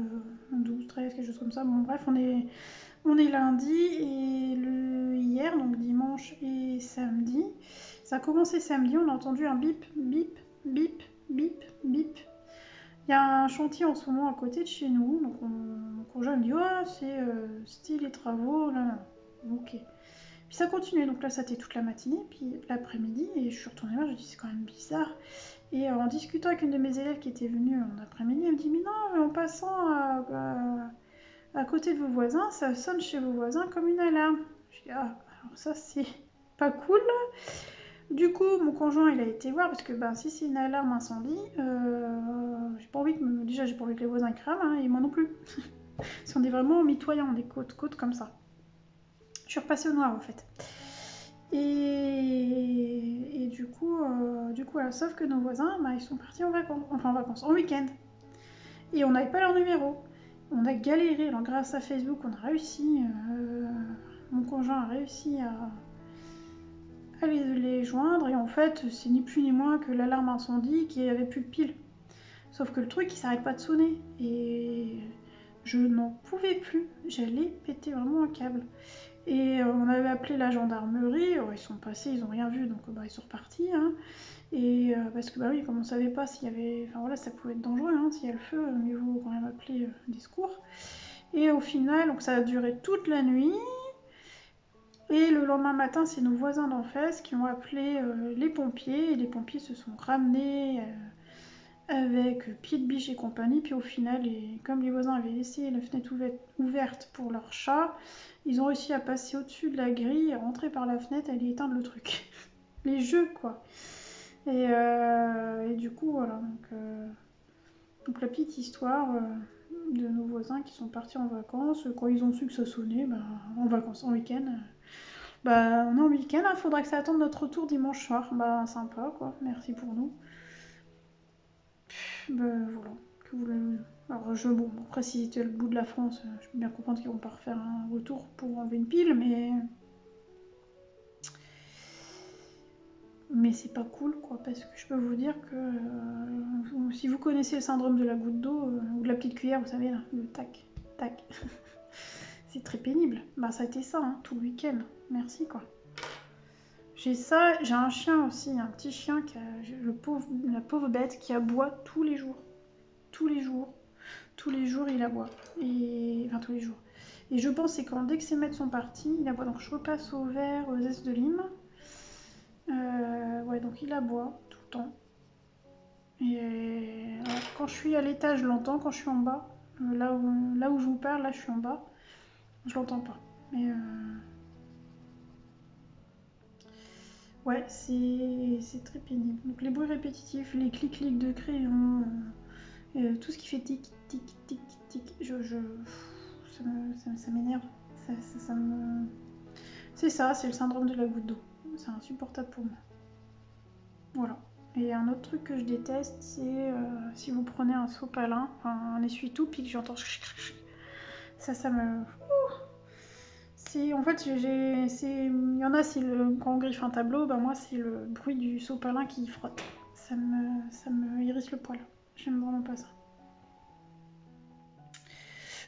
12, 13, quelque chose comme ça. Bon bref, on est lundi et hier, donc dimanche et samedi, ça a commencé samedi, on a entendu un bip, bip, bip, bip, bip. Il y a un chantier en ce moment à côté de chez nous, donc mon conjoint me dit oh c'est style les travaux, là, ok. Puis ça continuait, donc là ça était toute la matinée, puis l'après-midi, et je suis retournée là, je me dis c'est quand même bizarre. Et en discutant avec une de mes élèves qui était venue en après-midi, elle me dit mais non, en passant à côté de vos voisins, ça sonne chez vos voisins comme une alarme. Je dis ah, alors ça c'est pas cool. Du coup, mon conjoint il a été voir parce que ben, si c'est une alarme incendie, j'ai pas envie que déjà j'ai pas envie que les voisins crament, hein, et moi non plus. Parce qu'on est vraiment mitoyens, on est côte comme ça. Je suis repassée au noir en fait. Et du coup, voilà. Sauf que nos voisins, bah, ils sont partis en vacances, en week-end. Et on n'avait pas leur numéro. On a galéré, alors grâce à Facebook, on a réussi, mon conjoint a réussi à les joindre. Et en fait, c'est ni plus ni moins que l'alarme incendie qui avait plus de piles. Sauf que le truc, il s'arrête pas de sonner. Et je n'en pouvais plus. J'allais péter vraiment un câble. Et on avait appelé la gendarmerie, ils sont passés, ils n'ont rien vu, donc ils sont repartis. Hein. Et parce que bah oui, comme on ne savait pas s'il y avait, enfin voilà, ça pouvait être dangereux, hein, s'il y a le feu, mieux vaut quand même appeler des secours. Et au final, donc ça a duré toute la nuit. Et le lendemain matin, c'est nos voisins d'en face qui ont appelé les pompiers, et les pompiers se sont ramenés avec pied de biche et compagnie. Puis au final, comme les voisins avaient laissé la fenêtre ouverte pour leur chat, ils ont réussi à passer au-dessus de la grille, à rentrer par la fenêtre et aller éteindre le truc. Les jeux, quoi. Et du coup, voilà. Donc la petite histoire de nos voisins qui sont partis en vacances. Quand ils ont su que ça sonnait, bah, en vacances, en week-end. Bah, on est en week-end, il faudra que ça attende notre retour dimanche soir. Bah, sympa, quoi. Merci pour nous. Ben voilà. Alors, bon, après, si c'était le bout de la France, je peux bien comprendre qu'ils vont pas refaire un retour pour enlever une pile, mais c'est pas cool, quoi, parce que je peux vous dire que si vous connaissez le syndrome de la goutte d'eau ou de la petite cuillère, vous savez, là, le tac, tac, c'est très pénible. Bah, ça a été ça, hein, tout le week-end. Merci, quoi. J'ai ça, j'ai un chien aussi, un petit chien, la pauvre bête qui aboie tous les jours. Tous les jours. Tous les jours, il aboie. Enfin, tous les jours. Et je pense que dès que ces maîtres sont partis, il aboie. Donc je repasse au vert, aux zestes de lime. Ouais, donc il aboie tout le temps. Et alors, quand je suis à l'étage, je l'entends. Quand je suis en bas, là où je vous parle, là je suis en bas, je l'entends pas. Mais ouais, c'est très pénible. Donc les bruits répétitifs, les clics-clics de crayon, tout ce qui fait tic, tic, tic, tic, ça m'énerve. Ça me... C'est ça, c'est le syndrome de la goutte d'eau. C'est insupportable pour moi. Voilà. Et un autre truc que je déteste, c'est si vous prenez un sopalin, un essuie-tout, puis que j'entends... Ça me... En fait, il y en a, quand on griffe un tableau, ben moi, c'est le bruit du sopalin qui frotte. Ça me hérisse le poil. J'aime vraiment pas ça.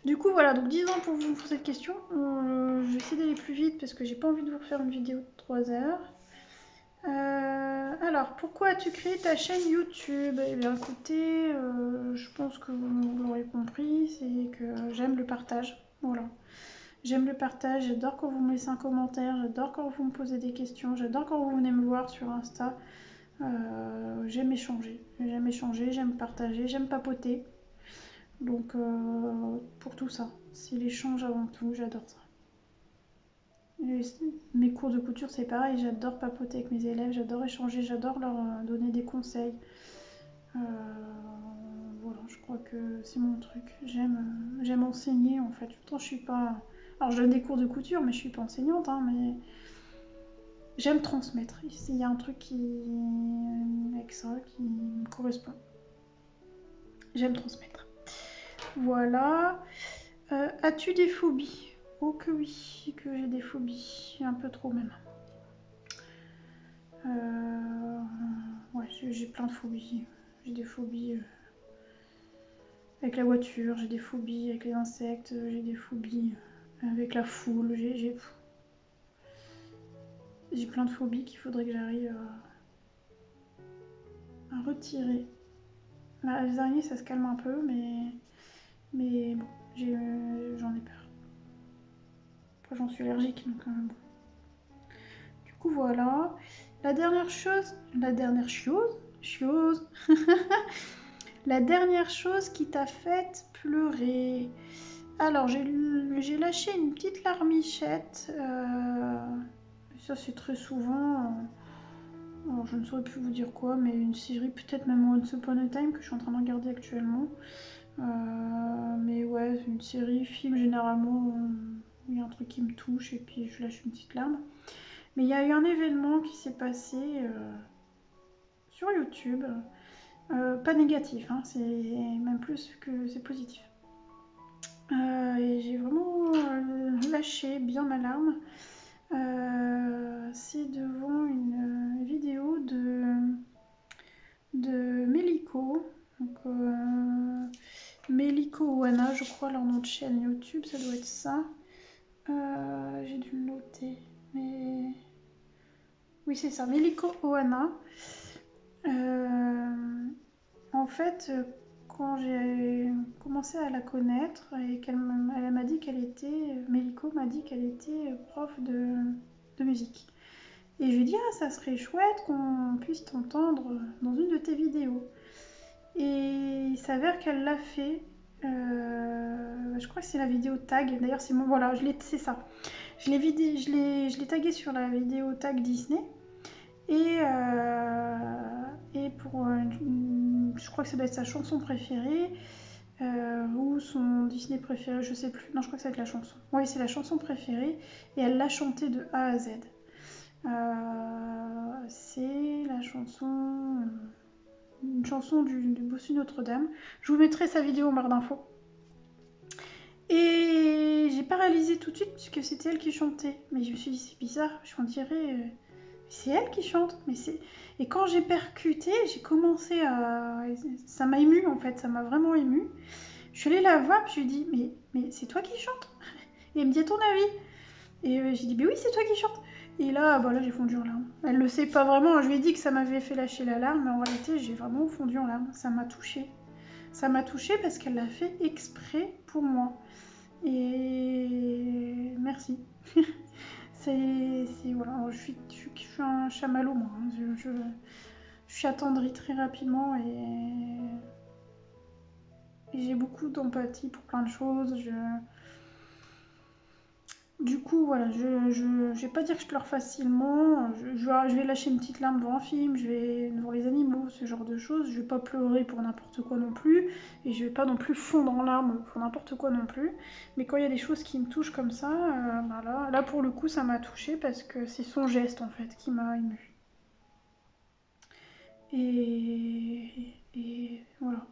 Du coup, voilà, donc 10 ans pour cette question. Je vais essayer d'aller plus vite parce que j'ai pas envie de vous refaire une vidéo de 3 heures. Alors, pourquoi as-tu créé ta chaîne YouTube? Eh bien, écoutez, je pense que vous l'aurez compris, c'est que j'aime le partage. Voilà. J'aime le partage, j'adore quand vous me laissez un commentaire, j'adore quand vous me posez des questions, j'adore quand vous venez me voir sur Insta. J'aime échanger, j'aime partager, j'aime papoter. Donc, pour tout ça, c'est l'échange avant tout, j'adore ça. Et mes cours de couture, c'est pareil, j'adore papoter avec mes élèves, j'adore échanger, j'adore leur donner des conseils. Voilà, je crois que c'est mon truc. J'aime enseigner en fait. Pourtant, je suis pas. Alors, je donne des cours de couture, mais je suis pas enseignante, hein, J'aime transmettre. Il y a un truc avec ça qui me correspond. J'aime transmettre. Voilà. As-tu des phobies? Oh que oui, que j'ai des phobies. Un peu trop même. Ouais, j'ai plein de phobies. J'ai des phobies avec la voiture, j'ai des phobies avec les insectes, j'ai des phobies avec la foule. J'ai plein de phobies qu'il faudrait que j'arrive à retirer. Là, les araignées, ça se calme un peu, mais bon, j'en ai peur. Après, j'en suis allergique, donc bon. Du coup, voilà. La dernière chose, la dernière chose qui t'a fait pleurer. Alors, j'ai lâché une petite larmichette. Ça, c'est très souvent. Alors, je ne saurais plus vous dire quoi, mais une série, peut-être même Once Upon a Time, que je suis en train de regarder actuellement. Mais ouais, une série, film, généralement, il y a un truc qui me touche et puis je lâche une petite larme. Mais il y a eu un événement qui s'est passé sur YouTube. Pas négatif, hein, c'est même plus que c'est positif. Et j'ai vraiment lâché bien ma larme. C'est devant une vidéo de Meliko. Donc, Meliko Oana, je crois leur nom de chaîne YouTube, ça doit être ça. J'ai dû le noter, mais oui c'est ça, Meliko Oana. En fait, quand j'ai commencé à la connaître et elle m'a dit qu'elle était, Meliko m'a dit qu'elle était prof de musique. Et je lui ai dit, ah, ça serait chouette qu'on puisse t'entendre dans une de tes vidéos. Et il s'avère qu'elle l'a fait. Je crois que c'est la vidéo tag. D'ailleurs, c'est mon. Voilà, c'est ça. Je l'ai tagué sur la vidéo tag Disney. Et pour. Je crois que ça doit être sa chanson préférée. Ou son Disney préféré, je sais plus. Non, je crois que ça va être la chanson. Oui, c'est la chanson préférée. Et elle l'a chantée de A à Z. C'est la chanson. Une chanson du Bossu Notre-Dame. Je vous mettrai sa vidéo en barre d'infos. Et j'ai pas réalisé tout de suite puisque c'était elle qui chantait. Mais je me suis dit, c'est bizarre, je m'en dirais. C'est elle qui chante. Et quand j'ai percuté, j'ai commencé à. Ça m'a ému en fait, ça m'a vraiment ému. Je suis allée la voir, puis je lui ai dit, mais c'est toi qui chantes? Et elle me dit, à ton avis? Et j'ai dit, mais oui, c'est toi qui chantes. Et là, bah là, j'ai fondu en larmes. Elle le sait pas vraiment, je lui ai dit que ça m'avait fait lâcher la larme, mais en réalité, j'ai vraiment fondu en larmes. Ça m'a touchée. Ça m'a touchée parce qu'elle l'a fait exprès pour moi. Et merci. Voilà, je suis un chamallow, moi. Hein. Je suis attendrie très rapidement et j'ai beaucoup d'empathie pour plein de choses. Du coup, voilà, je vais pas dire que je pleure facilement. Je vais lâcher une petite larme devant un film, je vais devant les animaux, ce genre de choses. Je vais pas pleurer pour n'importe quoi non plus. Et je vais pas non plus fondre en larmes pour n'importe quoi non plus. Mais quand il y a des choses qui me touchent comme ça, bah là pour le coup, ça m'a touchée parce que c'est son geste en fait qui m'a émue. Et voilà.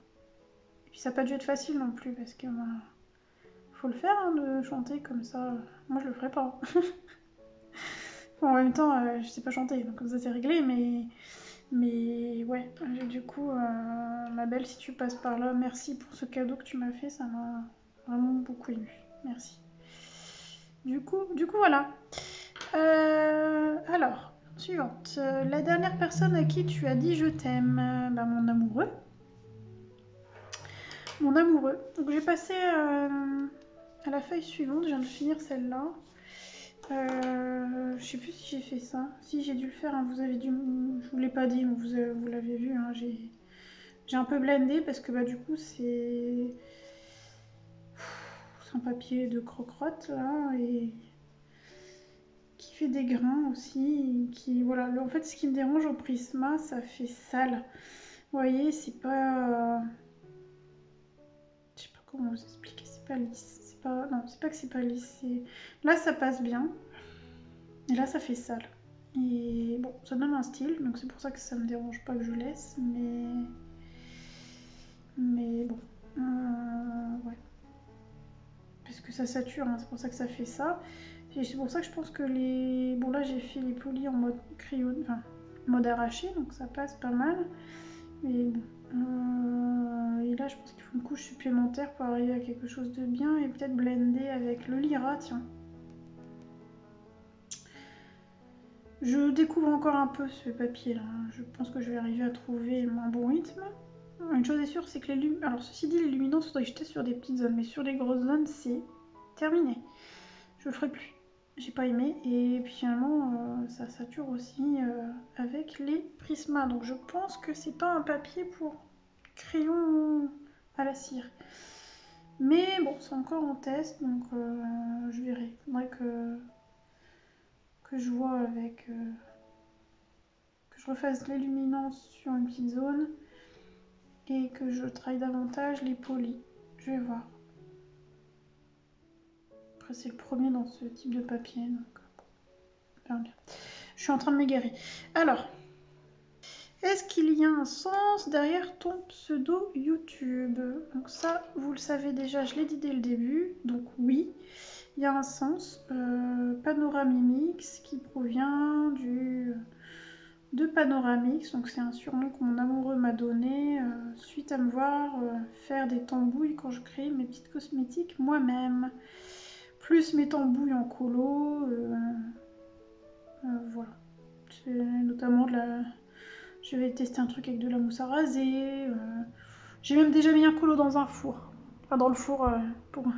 Et puis ça n'a pas dû être facile non plus parce que faut le faire hein, de chanter comme ça. Moi je le ferais pas. Bon, en même temps, je sais pas chanter, donc comme ça c'est réglé, mais ouais, du coup, ma belle, si tu passes par là, merci pour ce cadeau que tu m'as fait, ça m'a vraiment beaucoup ému. Merci. Du coup voilà. Alors, suivante. La dernière personne à qui tu as dit je t'aime, bah, mon amoureux. Mon amoureux. Donc j'ai passé à la feuille suivante, je viens de finir celle-là. Je sais plus si j'ai fait ça. Si j'ai dû le faire, hein, je vous l'ai pas dit, mais vous l'avez vu. Hein, j'ai un peu blendé parce que bah du coup c'est un papier de croque-crotte là et qui fait des grains aussi. Voilà. En fait, ce qui me dérange au Prisma, ça fait sale. Vous voyez, c'est pas. Je sais pas comment vous expliquer. C'est pas lisse. Non, c'est pas que c'est pas lisse. Là, ça passe bien. Et là, ça fait sale. Et bon, ça donne un style, donc c'est pour ça que ça me dérange pas que je laisse, mais bon, ouais. Parce que ça sature, hein, c'est pour ça que ça fait ça. Et c'est pour ça que je pense que les... Bon là j'ai fait les polis en mode crayon, enfin mode arraché, donc ça passe pas mal. Mais bon, et là je pense qu'il faut une couche supplémentaire pour arriver à quelque chose de bien et peut-être blender avec le Lyra, tiens. Je découvre encore un peu ce papier là, je pense que je vais arriver à trouver un bon rythme. Une chose est sûre, c'est que les luminos... Alors ceci dit, les luminances, faudrait jeter sur des petites zones, mais sur les grosses zones, c'est terminé. Je le ferai plus. J'ai pas aimé, et puis finalement, ça sature aussi avec les Prisma. Donc je pense que c'est pas un papier pour crayon à la cire. Mais bon, c'est encore en test, donc je verrai. Faudrait que je vois avec... que je refasse les luminances sur une petite zone et que je travaille davantage les polis. Je vais voir. Après, c'est le premier dans ce type de papier, donc on verra bien. Je suis en train de m'égarer. Alors, est-ce qu'il y a un sens derrière ton pseudo YouTube? Donc ça, vous le savez déjà, je l'ai dit dès le début. Donc oui, il y a un sens. Panoramimix qui provient de Panoramix. Donc c'est un surnom que mon amoureux m'a donné suite à me voir faire des tambouilles quand je crée mes petites cosmétiques moi-même. Plus mes tambouilles en colo. Voilà. C'est notamment de la... Je vais tester un truc avec de la mousse à raser. J'ai même déjà mis un colo dans un four. Enfin, dans le four pour...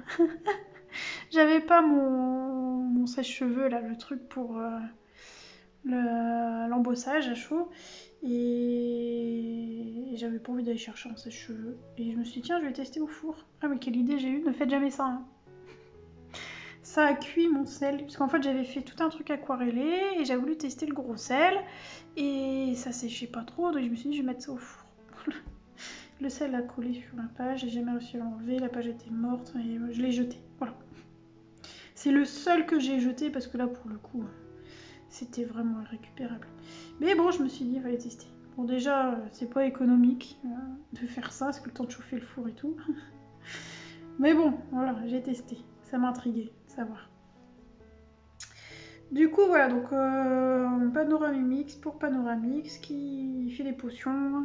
J'avais pas mon sèche-cheveux, là, le truc pour l'embossage à chaud. Et j'avais pas envie d'aller chercher un sèche-cheveux. Et je me suis dit, tiens, je vais tester au four. Ah, mais quelle idée j'ai eue, ne faites jamais ça. Hein. Ça a cuit mon sel, parce qu'en fait j'avais fait tout un truc aquarellé et j'ai voulu tester le gros sel et ça séchait pas trop, donc je me suis dit je vais mettre ça au four. Le sel a collé sur la page, j'ai jamais réussi à l'enlever, la page était morte et je l'ai jeté. Voilà. C'est le seul que j'ai jeté parce que là pour le coup c'était vraiment irrécupérable. Mais bon, je me suis dit il fallait tester. Bon déjà c'est pas économique de faire ça, parce que le temps de chauffer le four et tout. Mais bon, voilà, j'ai testé, ça m'a intriguée. Savoir. Du coup voilà, donc Panoramimix pour Panoramix qui fait des potions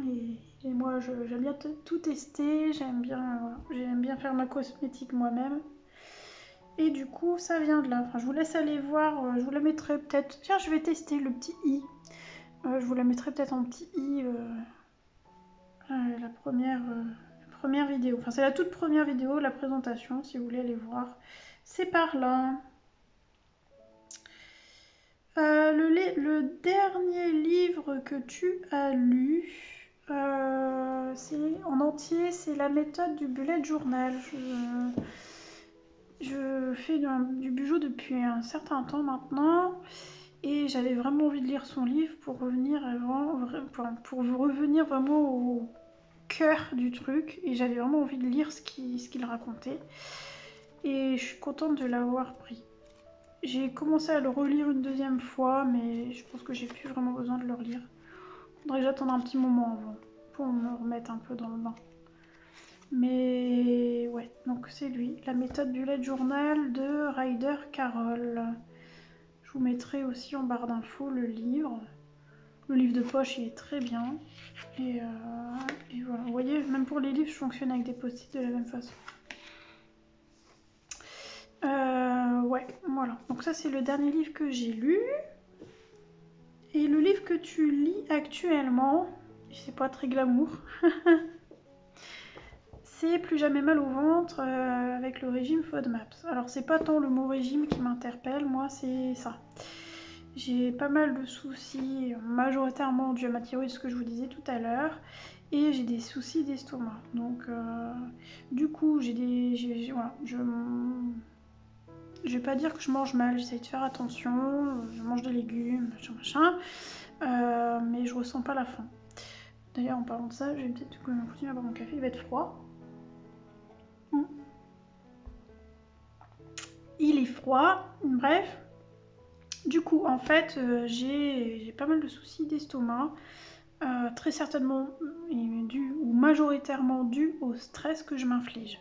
et moi j'aime bien tout tester, j'aime bien faire ma cosmétique moi-même. Et du coup ça vient de là, enfin je vous laisse aller voir, je vous la mettrai peut-être, tiens je vais tester le petit i, je vous la mettrai peut-être en petit i la première vidéo, enfin c'est la toute première vidéo, la présentation si vous voulez aller voir, c'est par là. Le dernier livre que tu as lu, c'est en entier, c'est la méthode du bullet journal. Je fais du bujo depuis un certain temps maintenant et j'avais vraiment envie de lire son livre pour revenir vraiment au cœur du truc et j'avais vraiment envie de lire ce qu'il racontait et je suis contente de l'avoir pris. J'ai commencé à le relire une deuxième fois, mais je pense que j'ai plus vraiment besoin de le relire. Faudrait que j'attende un petit moment avant pour me remettre un peu dans le bain. Mais ouais, donc c'est lui, la méthode bullet journal de Ryder Carroll. Je vous mettrai aussi en barre d'infos le livre. Le livre de poche, il est très bien. Et voilà, vous voyez, même pour les livres, je fonctionne avec des post-it de la même façon. Ouais, voilà. Donc ça, c'est le dernier livre que j'ai lu. Et le livre que tu lis actuellement, c'est pas très glamour, c'est Plus jamais mal au ventre avec le régime FODMAPs. Alors c'est pas tant le mot régime qui m'interpelle, moi c'est ça. J'ai pas mal de soucis, majoritairement dû à ma thyroïde, ce que je vous disais tout à l'heure, et j'ai des soucis d'estomac. Donc du coup voilà, je vais pas dire que je mange mal, j'essaye de faire attention, je mange des légumes, machin, mais je ressens pas la faim. D'ailleurs, en parlant de ça, je vais peut-être continuer à boire mon café, il va être froid. Il est froid, bref. Du coup, en fait, j'ai pas mal de soucis d'estomac, très certainement dû ou majoritairement dû au stress que je m'inflige.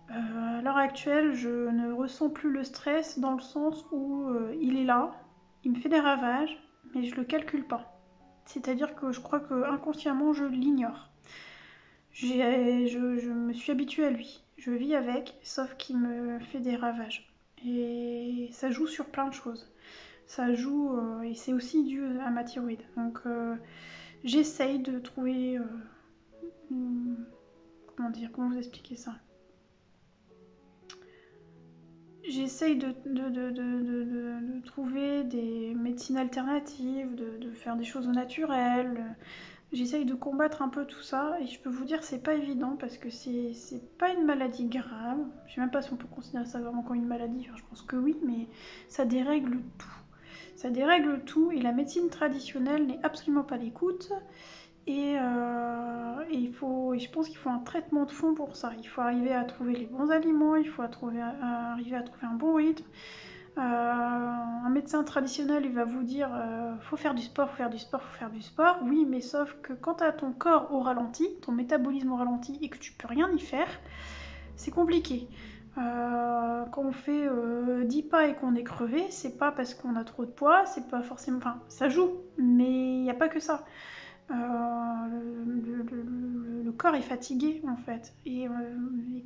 À l'heure actuelle, je ne ressens plus le stress dans le sens où il est là, il me fait des ravages, mais je le calcule pas. C'est-à-dire que je crois que inconsciemment je l'ignore. Je me suis habituée à lui, je vis avec, sauf qu'il me fait des ravages. Et ça joue sur plein de choses. Ça joue, et c'est aussi dû à ma thyroïde. Donc j'essaye de trouver, comment dire, comment vous expliquer ça. J'essaye de trouver des médecines alternatives, de faire des choses au naturel. J'essaye de combattre un peu tout ça et je peux vous dire c'est pas évident parce que c'est pas une maladie grave. Je sais même pas si on peut considérer ça vraiment comme une maladie, enfin, je pense que oui, mais ça dérègle tout. Ça dérègle tout et la médecine traditionnelle n'est absolument pas à l'écoute. Et je pense qu'il faut un traitement de fond pour ça. Il faut arriver à trouver les bons aliments, il faut arriver à trouver un bon rythme. Un médecin traditionnel, il va vous dire faut faire du sport, faut faire du sport, faut faire du sport. Oui, mais sauf que quand tu as ton corps au ralenti, ton métabolisme au ralenti et que tu peux rien y faire, c'est compliqué. Quand on fait 10 pas et qu'on est crevé, c'est pas parce qu'on a trop de poids, c'est pas forcément. Enfin, ça joue, mais il n'y a pas que ça. Le corps est fatigué en fait. Et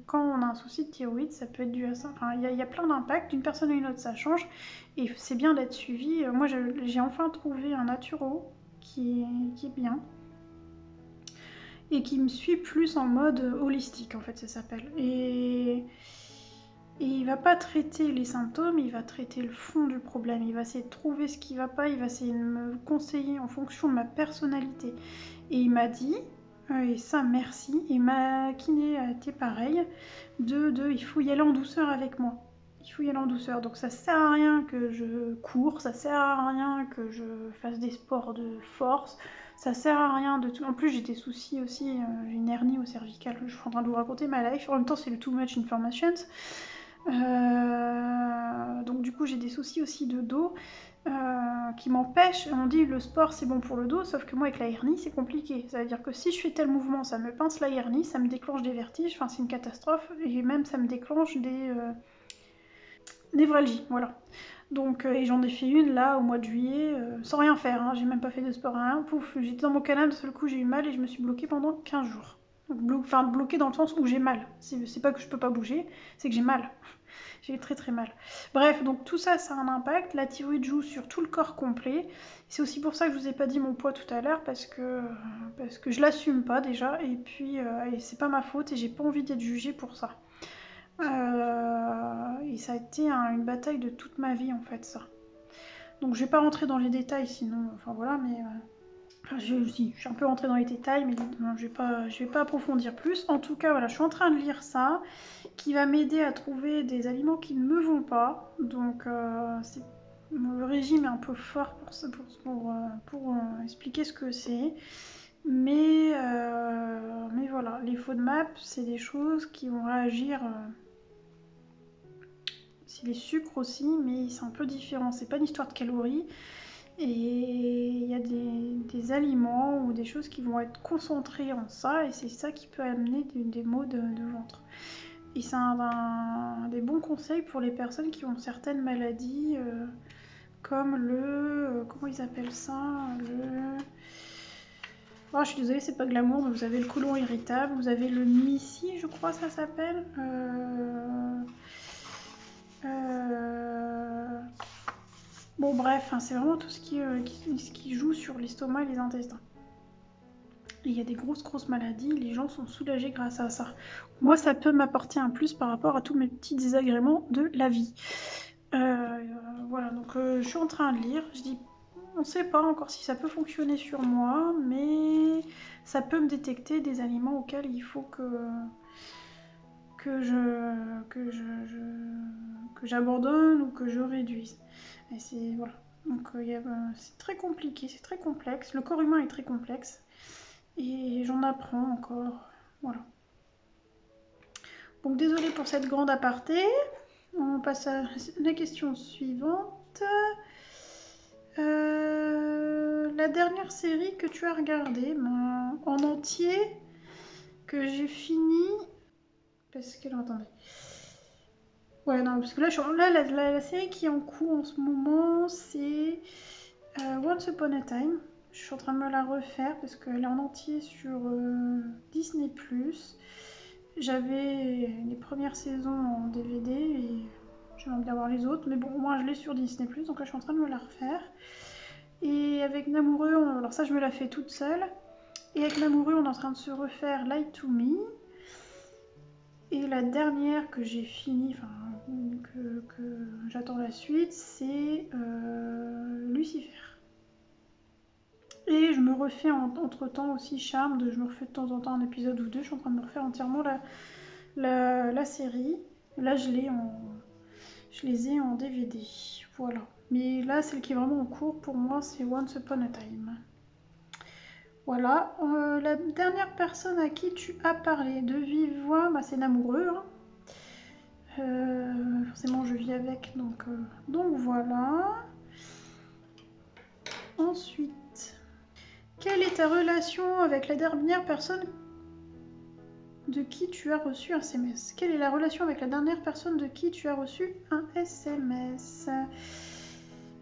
quand on a un souci de thyroïde, ça peut être dû à ça. Enfin, y a plein d'impacts. D'une personne à une autre, ça change. Et c'est bien d'être suivi. Moi, j'ai enfin trouvé un naturo qui est bien et qui me suit plus en mode holistique en fait, ça s'appelle. Et il va pas traiter les symptômes, il va traiter le fond du problème. Il va essayer de trouver ce qui va pas, il va essayer de me conseiller en fonction de ma personnalité. Et il m'a dit, et ça merci, et ma kiné a été pareil, il faut y aller en douceur avec moi. Il faut y aller en douceur. Donc ça sert à rien que je cours, ça sert à rien que je fasse des sports de force, ça sert à rien de tout. En plus j'ai des soucis aussi, j'ai une hernie au cervical. Je suis en train de vous raconter ma life. En même temps c'est le too much information. Donc du coup j'ai des soucis aussi de dos qui m'empêchent. On dit le sport c'est bon pour le dos, sauf que moi avec la hernie c'est compliqué. Ça veut dire que si je fais tel mouvement, ça me pince la hernie, ça me déclenche des vertiges, enfin c'est une catastrophe, et même ça me déclenche des névralgies, voilà. Donc et j'en ai fait une là au mois de juillet, sans rien faire, hein. J'ai même pas fait de sport, rien. Pouf, j'étais dans mon canal, d'un seul coup j'ai eu mal et je me suis bloquée pendant 15 jours. Enfin bloquée dans le sens où j'ai mal. C'est pas que je peux pas bouger, c'est que j'ai mal. J'ai très très mal. Bref, donc tout ça, ça a un impact. La thyroïde joue sur tout le corps complet. C'est aussi pour ça que je vous ai pas dit mon poids tout à l'heure, parce que je l'assume pas déjà, et puis et c'est pas ma faute, et j'ai pas envie d'être jugée pour ça. Et ça a été une bataille de toute ma vie en fait, ça. Donc je vais pas rentrer dans les détails sinon, enfin voilà, mais enfin, je suis un peu rentrée dans les détails, mais non, je vais pas approfondir plus. En tout cas, voilà, je suis en train de lire ça, qui va m'aider à trouver des aliments qui ne me vont pas. Donc, le régime est un peu fort pour expliquer ce que c'est. Mais voilà, les FODMAP, c'est des choses qui vont réagir. C'est les sucres aussi, mais c'est un peu différent. C'est pas une histoire de calories. Et il y a des aliments ou des choses qui vont être concentrées en ça, et c'est ça qui peut amener des maux de ventre. Et c'est des bons conseils pour les personnes qui ont certaines maladies, comme comment ils appellent ça, Oh, je suis désolée, c'est pas glamour, mais vous avez le côlon irritable, vous avez le MICI, je crois ça s'appelle. Bon bref, hein, c'est vraiment tout ce qui joue sur l'estomac et les intestins. Et il y a des grosses maladies, les gens sont soulagés grâce à ça. Moi, ça peut m'apporter un plus par rapport à tous mes petits désagréments de la vie. Voilà, donc je suis en train de lire. Je dis, on ne sait pas encore si ça peut fonctionner sur moi, mais ça peut me détecter des aliments auxquels il faut que j'abandonne ou que je réduise. Et c'est voilà. Donc c'est très compliqué, c'est très complexe. Le corps humain est très complexe et j'en apprends encore. Voilà. Donc désolée pour cette grande aparté. On passe à la question suivante. La dernière série que tu as regardée en entier, que j'ai fini. Parce que, attendez. Ouais, non, parce que là, la série qui est en cours en ce moment, c'est Once Upon a Time. Je suis en train de me la refaire parce qu'elle est en entier sur Disney+. J'avais les premières saisons en DVD et j'aimerais bien voir les autres. Mais bon, moi je l'ai sur Disney+, donc là je suis en train de me la refaire. Et avec Namoureux, alors ça je me la fais toute seule. Et avec Namoureux, on est en train de se refaire Lie to Me. Et la dernière que j'ai finie, enfin que j'attends la suite, c'est Lucifer. Et je me refais entre temps aussi Charmed, je me refais de temps en temps un épisode ou deux, je suis en train de me refaire entièrement la série. Là je les ai en DVD, voilà. Mais là celle qui est vraiment en cours pour moi c'est Once Upon a Time. Voilà, la dernière personne à qui tu as parlé de vive voix, bah, c'est Namoureux. Hein. Forcément je vis avec, donc voilà. Ensuite, quelle est ta relation avec la dernière personne de qui tu as reçu un SMS? Quelle est la relation avec la dernière personne de qui tu as reçu un SMS?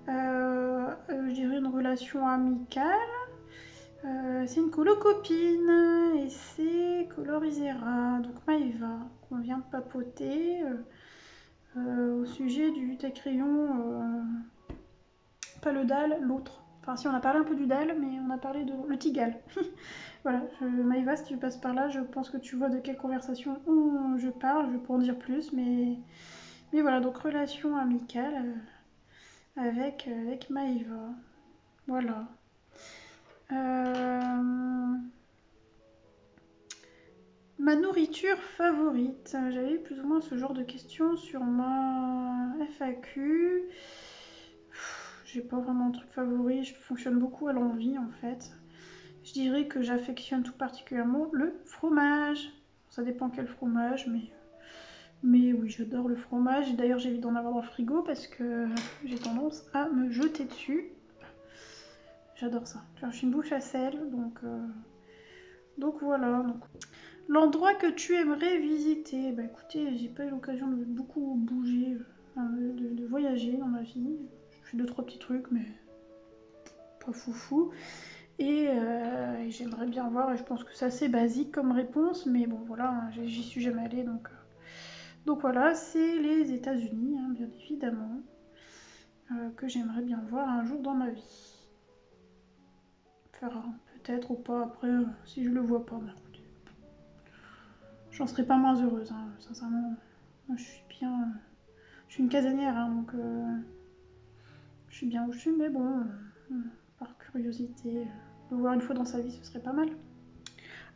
Je dirais une relation amicale. C'est une colo-copine et c'est Colorisera, donc Maëva, qu'on vient de papoter au sujet du crayon, pas le dalle, l'autre. Enfin si, on a parlé un peu du dalle, mais on a parlé de le tigal. Voilà, Maëva, si tu passes par là, je pense que tu vois de quelle conversation je parle, je peux en dire plus, mais voilà, donc relation amicale avec Maëva. Voilà. Ma nourriture favorite. J'avais eu plus ou moins ce genre de questions sur ma FAQ. J'ai pas vraiment un truc favori, je fonctionne beaucoup à l'envie en fait. Je dirais que j'affectionne tout particulièrement le fromage. Ça dépend quel fromage, mais oui, j'adore le fromage. Et d'ailleurs, j'évite d'en avoir dans le frigo parce que j'ai tendance à me jeter dessus. J'adore ça. Je suis une bouche à sel, donc voilà. L'endroit que tu aimerais visiter, bah écoutez, j'ai pas eu l'occasion de beaucoup bouger, de voyager dans ma vie. Je fais 2-3 petits trucs, mais pas foufou. Et j'aimerais bien voir, et je pense que c'est assez basique comme réponse, mais bon voilà, hein, j'y suis jamais allée, donc voilà, c'est les États-Unis, hein, bien évidemment, que j'aimerais bien voir un jour dans ma vie. Faire peut-être ou pas après, si je le vois pas, bah, écoutez, j'en serais pas moins heureuse, hein, sincèrement. Moi, je suis bien, je suis une casanière, hein, donc je suis bien où je suis, mais bon, par curiosité, le voir une fois dans sa vie, ce serait pas mal.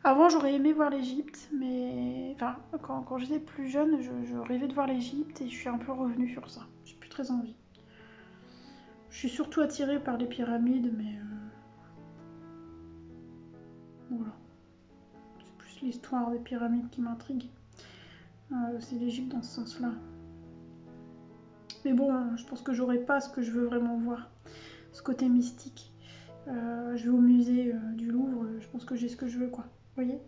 Avant, j'aurais aimé voir l'Égypte, mais enfin, quand j'étais plus jeune, je rêvais de voir l'Égypte et je suis un peu revenue sur ça. J'ai plus très envie. Je suis surtout attirée par les pyramides, mais voilà. C'est plus l'histoire des pyramides qui m'intrigue. C'est l'Égypte dans ce sens-là. Mais bon, je pense que j'aurais pas ce que je veux vraiment voir. Ce côté mystique. Je vais au musée du Louvre, je pense que j'ai ce que je veux, quoi. Vous voyez?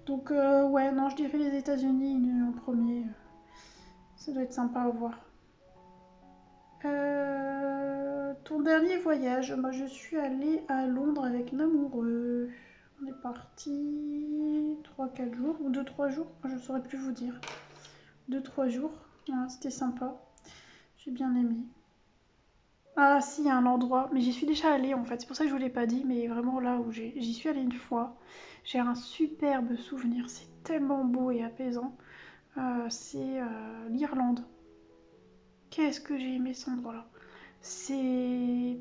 Donc ouais, non, je dirais les États-Unis en premier. Ça doit être sympa à voir. Ton dernier voyage, moi je suis allée à Londres avec Namoureux. On est parti 3-4 jours, ou 2-3 jours, je ne saurais plus vous dire. 2-3 jours, voilà, c'était sympa. J'ai bien aimé. Ah si, il y a un endroit, mais j'y suis déjà allée en fait, c'est pour ça que je vous l'ai pas dit, mais vraiment là où j'y suis allée une fois, j'ai un superbe souvenir, c'est tellement beau et apaisant. C'est l'Irlande. Qu'est-ce que j'ai aimé cet endroit-là. C'est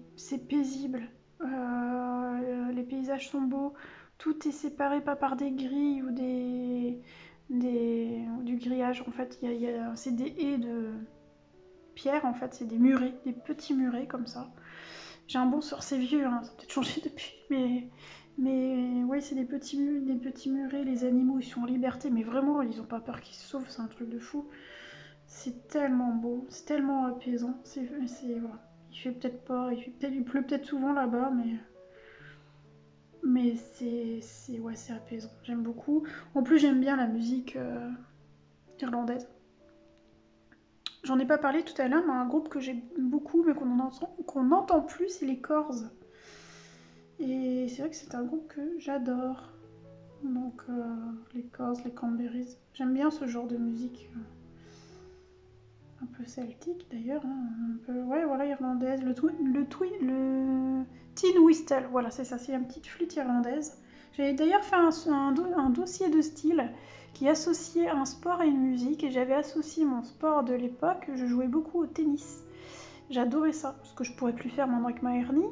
paisible, les paysages sont beaux, tout est séparé pas par des grilles ou du grillage en fait, c'est des haies de pierre en fait, c'est des murets, des petits murets comme ça. J'ai un bon sur c'est vieux, hein, ça a peut-être changé depuis, mais oui, c'est des petits murets, les animaux ils sont en liberté, mais vraiment ils ont pas peur qu'ils se sauvent, c'est un truc de fou. C'est tellement beau, c'est tellement apaisant. Voilà. Il fait peut-être pas, il pleut peut-être souvent là-bas, mais ouais, c'est apaisant. J'aime beaucoup. En plus, j'aime bien la musique irlandaise. J'en ai pas parlé tout à l'heure, mais un groupe que j'aime beaucoup, mais qu'on n'entend plus, c'est les Corrs. Et c'est vrai que c'est un groupe que j'adore. Donc, les Corrs, les Cranberries. J'aime bien ce genre de musique. Un peu celtique d'ailleurs, hein, un peu, ouais, voilà, irlandaise. Le tin whistle, voilà, c'est ça, c'est une petite flûte irlandaise. J'avais d'ailleurs fait un dossier de style qui associait un sport et une musique, et j'avais associé mon sport de l'époque. Je jouais beaucoup au tennis. J'adorais ça, parce que je pourrais plus faire maintenant avec ma hernie.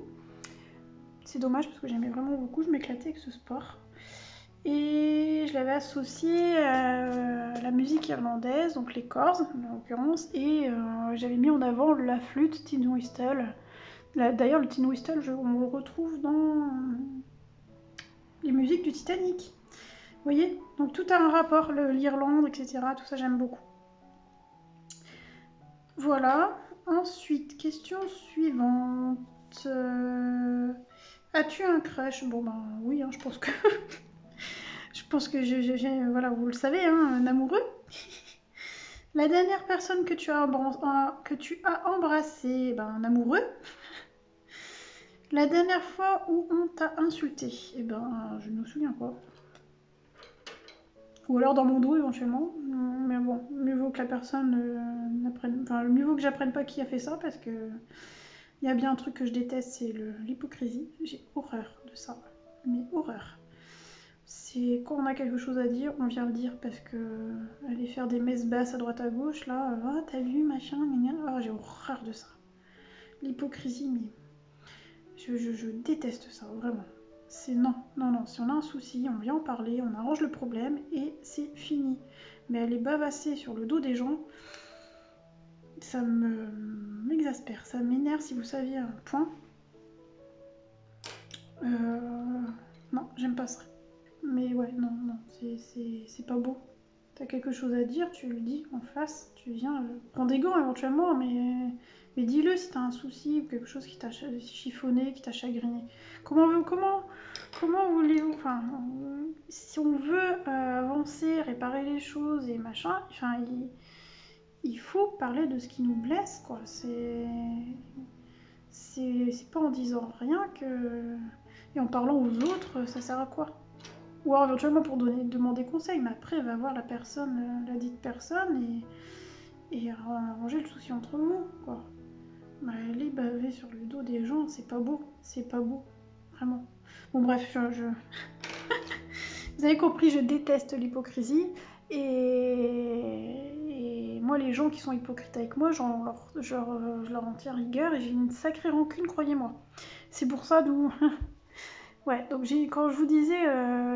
C'est dommage parce que j'aimais vraiment beaucoup, je m'éclatais avec ce sport. Et je l'avais associé à la musique irlandaise, donc les Corrs en l'occurrence, et j'avais mis en avant la flûte tin whistle. D'ailleurs, le tin whistle, on le retrouve dans les musiques du Titanic. Vous voyez? Donc tout a un rapport, l'Irlande, etc. Tout ça, j'aime beaucoup. Voilà. Ensuite, question suivante. As-tu un crush? Bon, ben oui, hein, je pense que... je pense que voilà, vous le savez, hein, un amoureux. La dernière personne que tu as embrassée, ben, un amoureux. La dernière fois où on t'a insulté, eh ben, je ne me souviens pas. Ou alors dans mon dos éventuellement. Mais bon, mieux vaut que la personne n'apprenne. Enfin, mieux vaut que j'apprenne pas qui a fait ça parce que il y a bien un truc que je déteste, c'est l'hypocrisie. J'ai horreur de ça. Mais horreur. C'est quand on a quelque chose à dire, on vient le dire parce que aller faire des messes basses à droite à gauche, là, ah, t'as vu, machin, ah, j'ai horreur de ça. L'hypocrisie, mais je déteste ça, vraiment. C'est non, non, non. Si on a un souci, on vient en parler, on arrange le problème et c'est fini. Mais aller bavasser sur le dos des gens, ça m'exaspère, ça m'énerve si vous saviez un point. Non, j'aime pas ça. Mais ouais, non, non, c'est pas beau. T'as quelque chose à dire, tu le dis en face, tu viens, prends des gants éventuellement, mais dis-le si t'as un souci ou quelque chose qui t'a chiffonné, qui t'a chagriné. Comment voulez-vous, enfin, si on veut avancer, réparer les choses et machin, enfin, il faut parler de ce qui nous blesse, quoi. C'est pas en disant rien que... Et en parlant aux autres, ça sert à quoi? Ou alors éventuellement pour demander conseil, mais après va voir la personne, la dite personne, et arranger le souci entre vous, quoi. Bah, aller baver sur le dos des gens, c'est pas beau, vraiment. Bon bref, vous avez compris, je déteste l'hypocrisie, et moi les gens qui sont hypocrites avec moi, je leur en tiens rigueur, et j'ai une sacrée rancune, croyez-moi. C'est pour ça d'où... Ouais, donc quand je vous disais,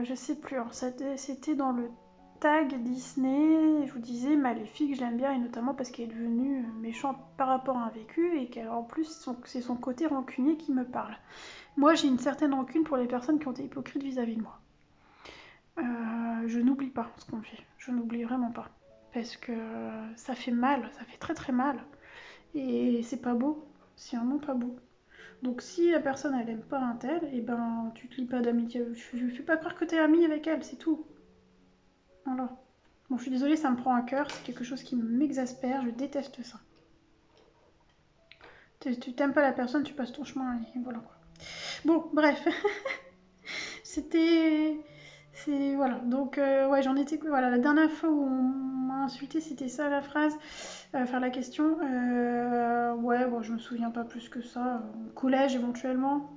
je sais plus, alors c'était dans le tag Disney, je vous disais Maléfique, je l'aime bien, et notamment parce qu'elle est devenue méchante par rapport à un vécu, et qu'en plus c'est son côté rancunier qui me parle. Moi j'ai une certaine rancune pour les personnes qui ont été hypocrites vis-à-vis de moi. Je n'oublie pas ce qu'on fait, je n'oublie vraiment pas. Parce que ça fait mal, ça fait très très mal. Et c'est pas beau, c'est vraiment pas beau. Donc si la personne elle aime pas un tel, et ben tu te lis pas d'amitié. Je fais pas croire que t'es ami avec elle, c'est tout. Voilà. Bon, je suis désolée, ça me prend à cœur, c'est quelque chose qui m'exaspère, je déteste ça. Tu t'aimes pas la personne, tu passes ton chemin et voilà quoi. Bon, bref. C'était... Voilà, donc ouais, j'en étais... Voilà, la dernière fois où on m'a insulté, c'était ça la phrase, enfin la question. Ouais, bon, je me souviens pas plus que ça. Au collège éventuellement.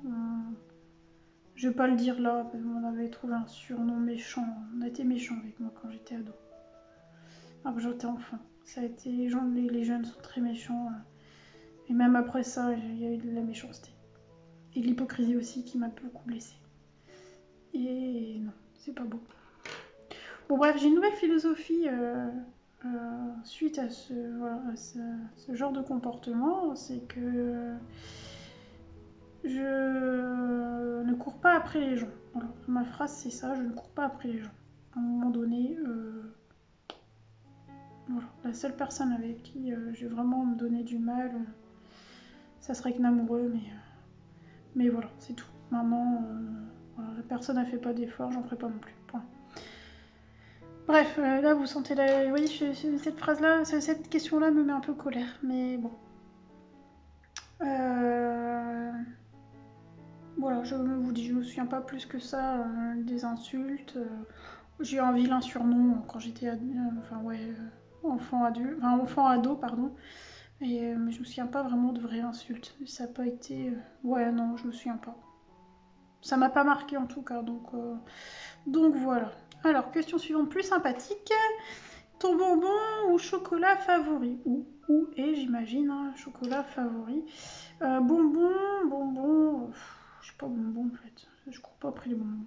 Je vais pas le dire là, parce qu'on avait trouvé un surnom méchant. On a été méchants avec moi quand j'étais ado. Ah, quand j'étais enfant. Ça a été... les jeunes sont très méchants. Et même après ça, il y a eu de la méchanceté. Et de l'hypocrisie aussi qui m'a beaucoup blessée. Et non, c'est pas beau. Bon bref, j'ai une nouvelle philosophie suite à ce genre de comportement. C'est que je ne cours pas après les gens. Voilà. Ma phrase c'est ça, je ne cours pas après les gens. À un moment donné, Voilà. La seule personne avec qui j'ai vraiment me donné du mal, ça serait avec Namoureux, mais voilà, c'est tout. Maintenant, voilà, la personne n'a fait pas d'effort, j'en ferai pas non plus. Point. Bref, là vous sentez la... Oui, cette phrase-là, cette question-là me met un peu colère, mais bon. Voilà, je vous dis, je me souviens pas plus que ça des insultes. J'ai eu un vilain surnom quand j'étais enfant ado, pardon. Mais je me souviens pas vraiment de vraies insultes. Ça n'a pas été... Ouais, non, je me souviens pas. Ça m'a pas marqué en tout cas, donc voilà. Alors, question suivante, plus sympathique. Ton bonbon ou chocolat favori? Ou et j'imagine, hein, chocolat favori. Bonbon... je sais pas, bonbon en fait. Je cours pas après les bonbons.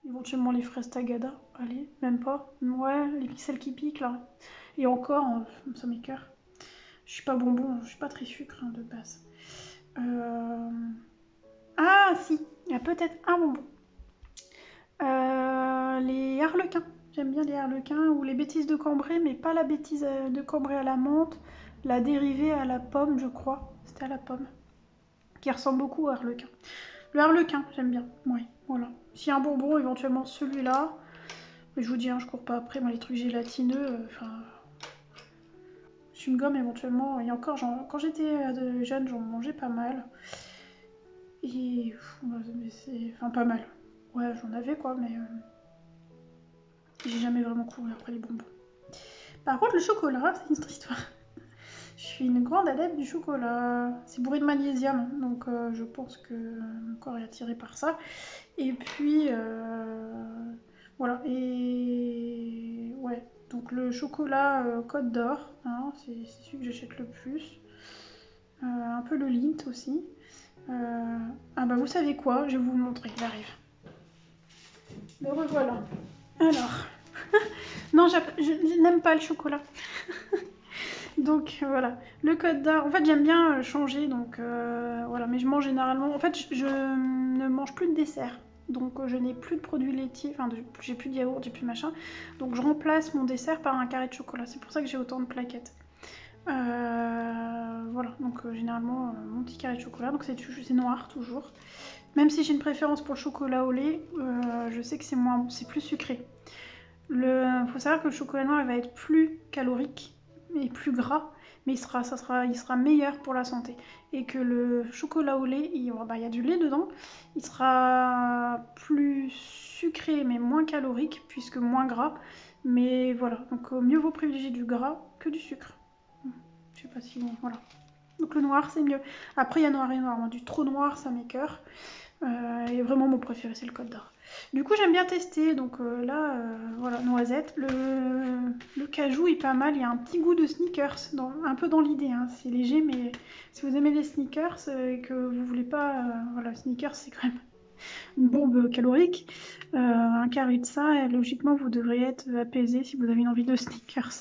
Éventuellement les fraises Tagada, allez, même pas. Ouais, celles qui piquent là. Et encore, ça m'écoeure. Je suis pas bonbon, je suis pas très sucre hein, de base. Ah si, il y a peut-être un bonbon. Les harlequins. J'aime bien les harlequins ou les bêtises de Cambrai, mais pas la bêtise de Cambrai à la menthe. La dérivée à la pomme, je crois. C'était à la pomme. Qui ressemble beaucoup au harlequin. Le harlequin, j'aime bien. Ouais, voilà. S'il y a un bonbon, éventuellement celui-là. Mais je vous dis, hein, je cours pas après. Moi, les trucs gélatineux, chewing-gum éventuellement. Et encore, quand j'étais jeune, j'en mangeais pas mal. Et... Enfin, pas mal. Ouais, j'en avais quoi, mais... j'ai jamais vraiment couru après les bonbons. Par contre, le chocolat, c'est une autre histoire. Je suis une grande adepte du chocolat. C'est bourré de magnésium, donc je pense que mon corps est attiré par ça. Et puis, voilà. Et ouais, donc le chocolat Côte d'Or, hein, c'est celui que j'achète le plus. Un peu le Lindt aussi. Ah bah vous savez quoi, je vais vous le montrer, il arrive. Le revoilà. Alors, non, je n'aime pas le chocolat. Donc voilà, le Côte d'Or. En fait, j'aime bien changer, donc voilà. Mais je mange généralement. En fait, je ne mange plus de dessert. Donc je n'ai plus de produits laitiers, enfin j'ai plus de yaourt, j'ai plus machin. Donc je remplace mon dessert par un carré de chocolat. C'est pour ça que j'ai autant de plaquettes. Voilà, donc généralement mon petit carré de chocolat. Donc c'est noir toujours. Même si j'ai une préférence pour le chocolat au lait, je sais que c'est plus sucré. Faut savoir que le chocolat noir il va être plus calorique et plus gras, mais il sera meilleur pour la santé. Et que le chocolat au lait, il y a du lait dedans, il sera plus sucré mais moins calorique puisque moins gras. Mais voilà, donc mieux vaut privilégier du gras que du sucre. Je sais pas si... Voilà. Donc le noir c'est mieux. Après il y a noir et noir, moi, du trop noir ça m'écoeure. Et vraiment mon préféré c'est le Côte d'Or. Du coup j'aime bien tester, donc là voilà, noisette. Le cajou est pas mal, il y a un petit goût de sneakers, un peu dans l'idée, hein. C'est léger mais si vous aimez les sneakers et que vous voulez pas... voilà, sneakers c'est quand même une bombe calorique. Un carré de ça, et logiquement vous devriez être apaisé si vous avez une envie de sneakers.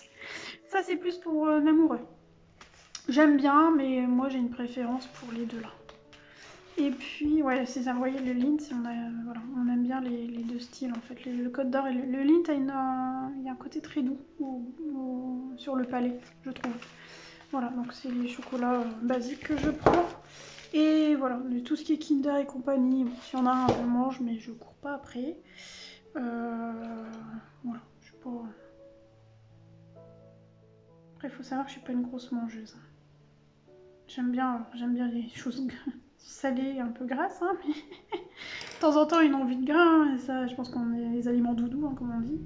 Ça c'est plus pour l'amoureux. J'aime bien mais moi j'ai une préférence pour les deux là. Et puis, ouais, c'est ça, vous voyez, le Lindt, voilà, on aime bien les deux styles en fait. Le Côte d'Or et le Lindt, il y a un côté très doux sur le palais, je trouve. Voilà, donc c'est les chocolats basiques que je prends. Et voilà, tout ce qui est Kinder et compagnie, bon, s'il y en a un, je mange, mais je cours pas après. Voilà, je suis pas... Après, il faut savoir que je suis pas une grosse mangeuse. J'aime bien les choses salées, un peu grasses, hein, mais de temps en temps une envie de grain, et ça, je pense qu'on est les aliments doudous, hein, comme on dit.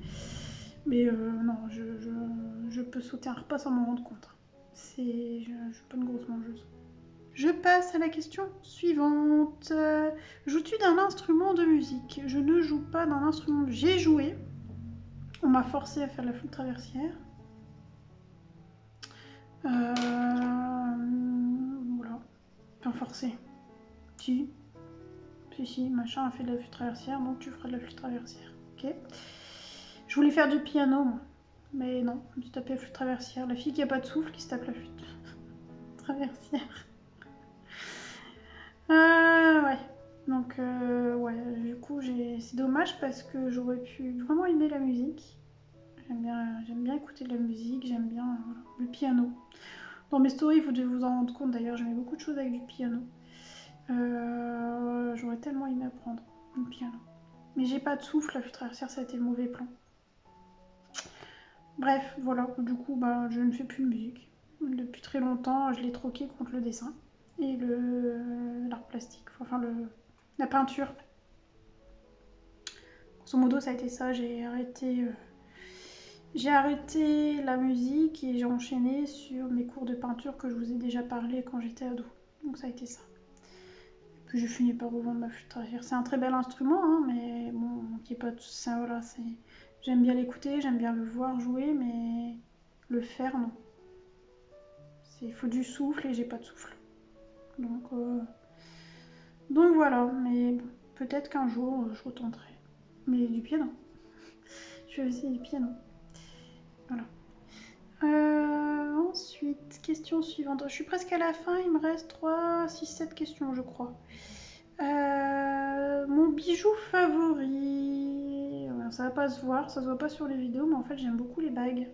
Mais non, je peux sauter un repas sans m'en rendre compte. Je suis pas une grosse mangeuse. Je passe à la question suivante. Joues-tu d'un instrument de musique? Je ne joue pas d'un instrument. J'ai joué. On m'a forcé à faire la flûte traversière. Voilà. Enfin, forcé. Si, machin a fait de la flûte traversière, donc tu feras de la flûte traversière. Ok. Je voulais faire du piano, moi. Mais non, je me suis tapé la flûte traversière. La fille qui a pas de souffle qui se tape la flûte traversière. Ouais. Donc, ouais, du coup, c'est dommage parce que j'aurais pu vraiment aimer la musique. J'aime bien écouter de la musique, j'aime bien voilà, le piano. Dans mes stories, vous devez vous en rendre compte d'ailleurs, je mets beaucoup de choses avec du piano. J'aurais tellement aimé apprendre le piano. Mais j'ai pas de souffle, la flûte traversière, ça a été le mauvais plan. Bref, voilà, du coup, bah, je ne fais plus de musique. Depuis très longtemps, je l'ai troqué contre le dessin et l'art plastique, enfin la peinture. Grosso modo, ça a été ça, j'ai arrêté la musique et j'ai enchaîné sur mes cours de peinture que je vous ai déjà parlé quand j'étais ado. Donc ça a été ça. Puis j'ai fini par revendre ma flûte traversière. C'est un très bel instrument, hein, mais bon, qui est pas tout ça, voilà, j'aime bien l'écouter, j'aime bien le voir jouer, mais le faire, non. Il faut du souffle et j'ai pas de souffle. Donc voilà, mais bon, peut-être qu'un jour je retenterai. Mais du piano. Je vais essayer du piano. Voilà. Ensuite, question suivante. Je suis presque à la fin, il me reste 3, 6, 7 questions, je crois. Mon bijou favori. Ça va pas se voir, ça se voit pas sur les vidéos, mais en fait j'aime beaucoup les bagues.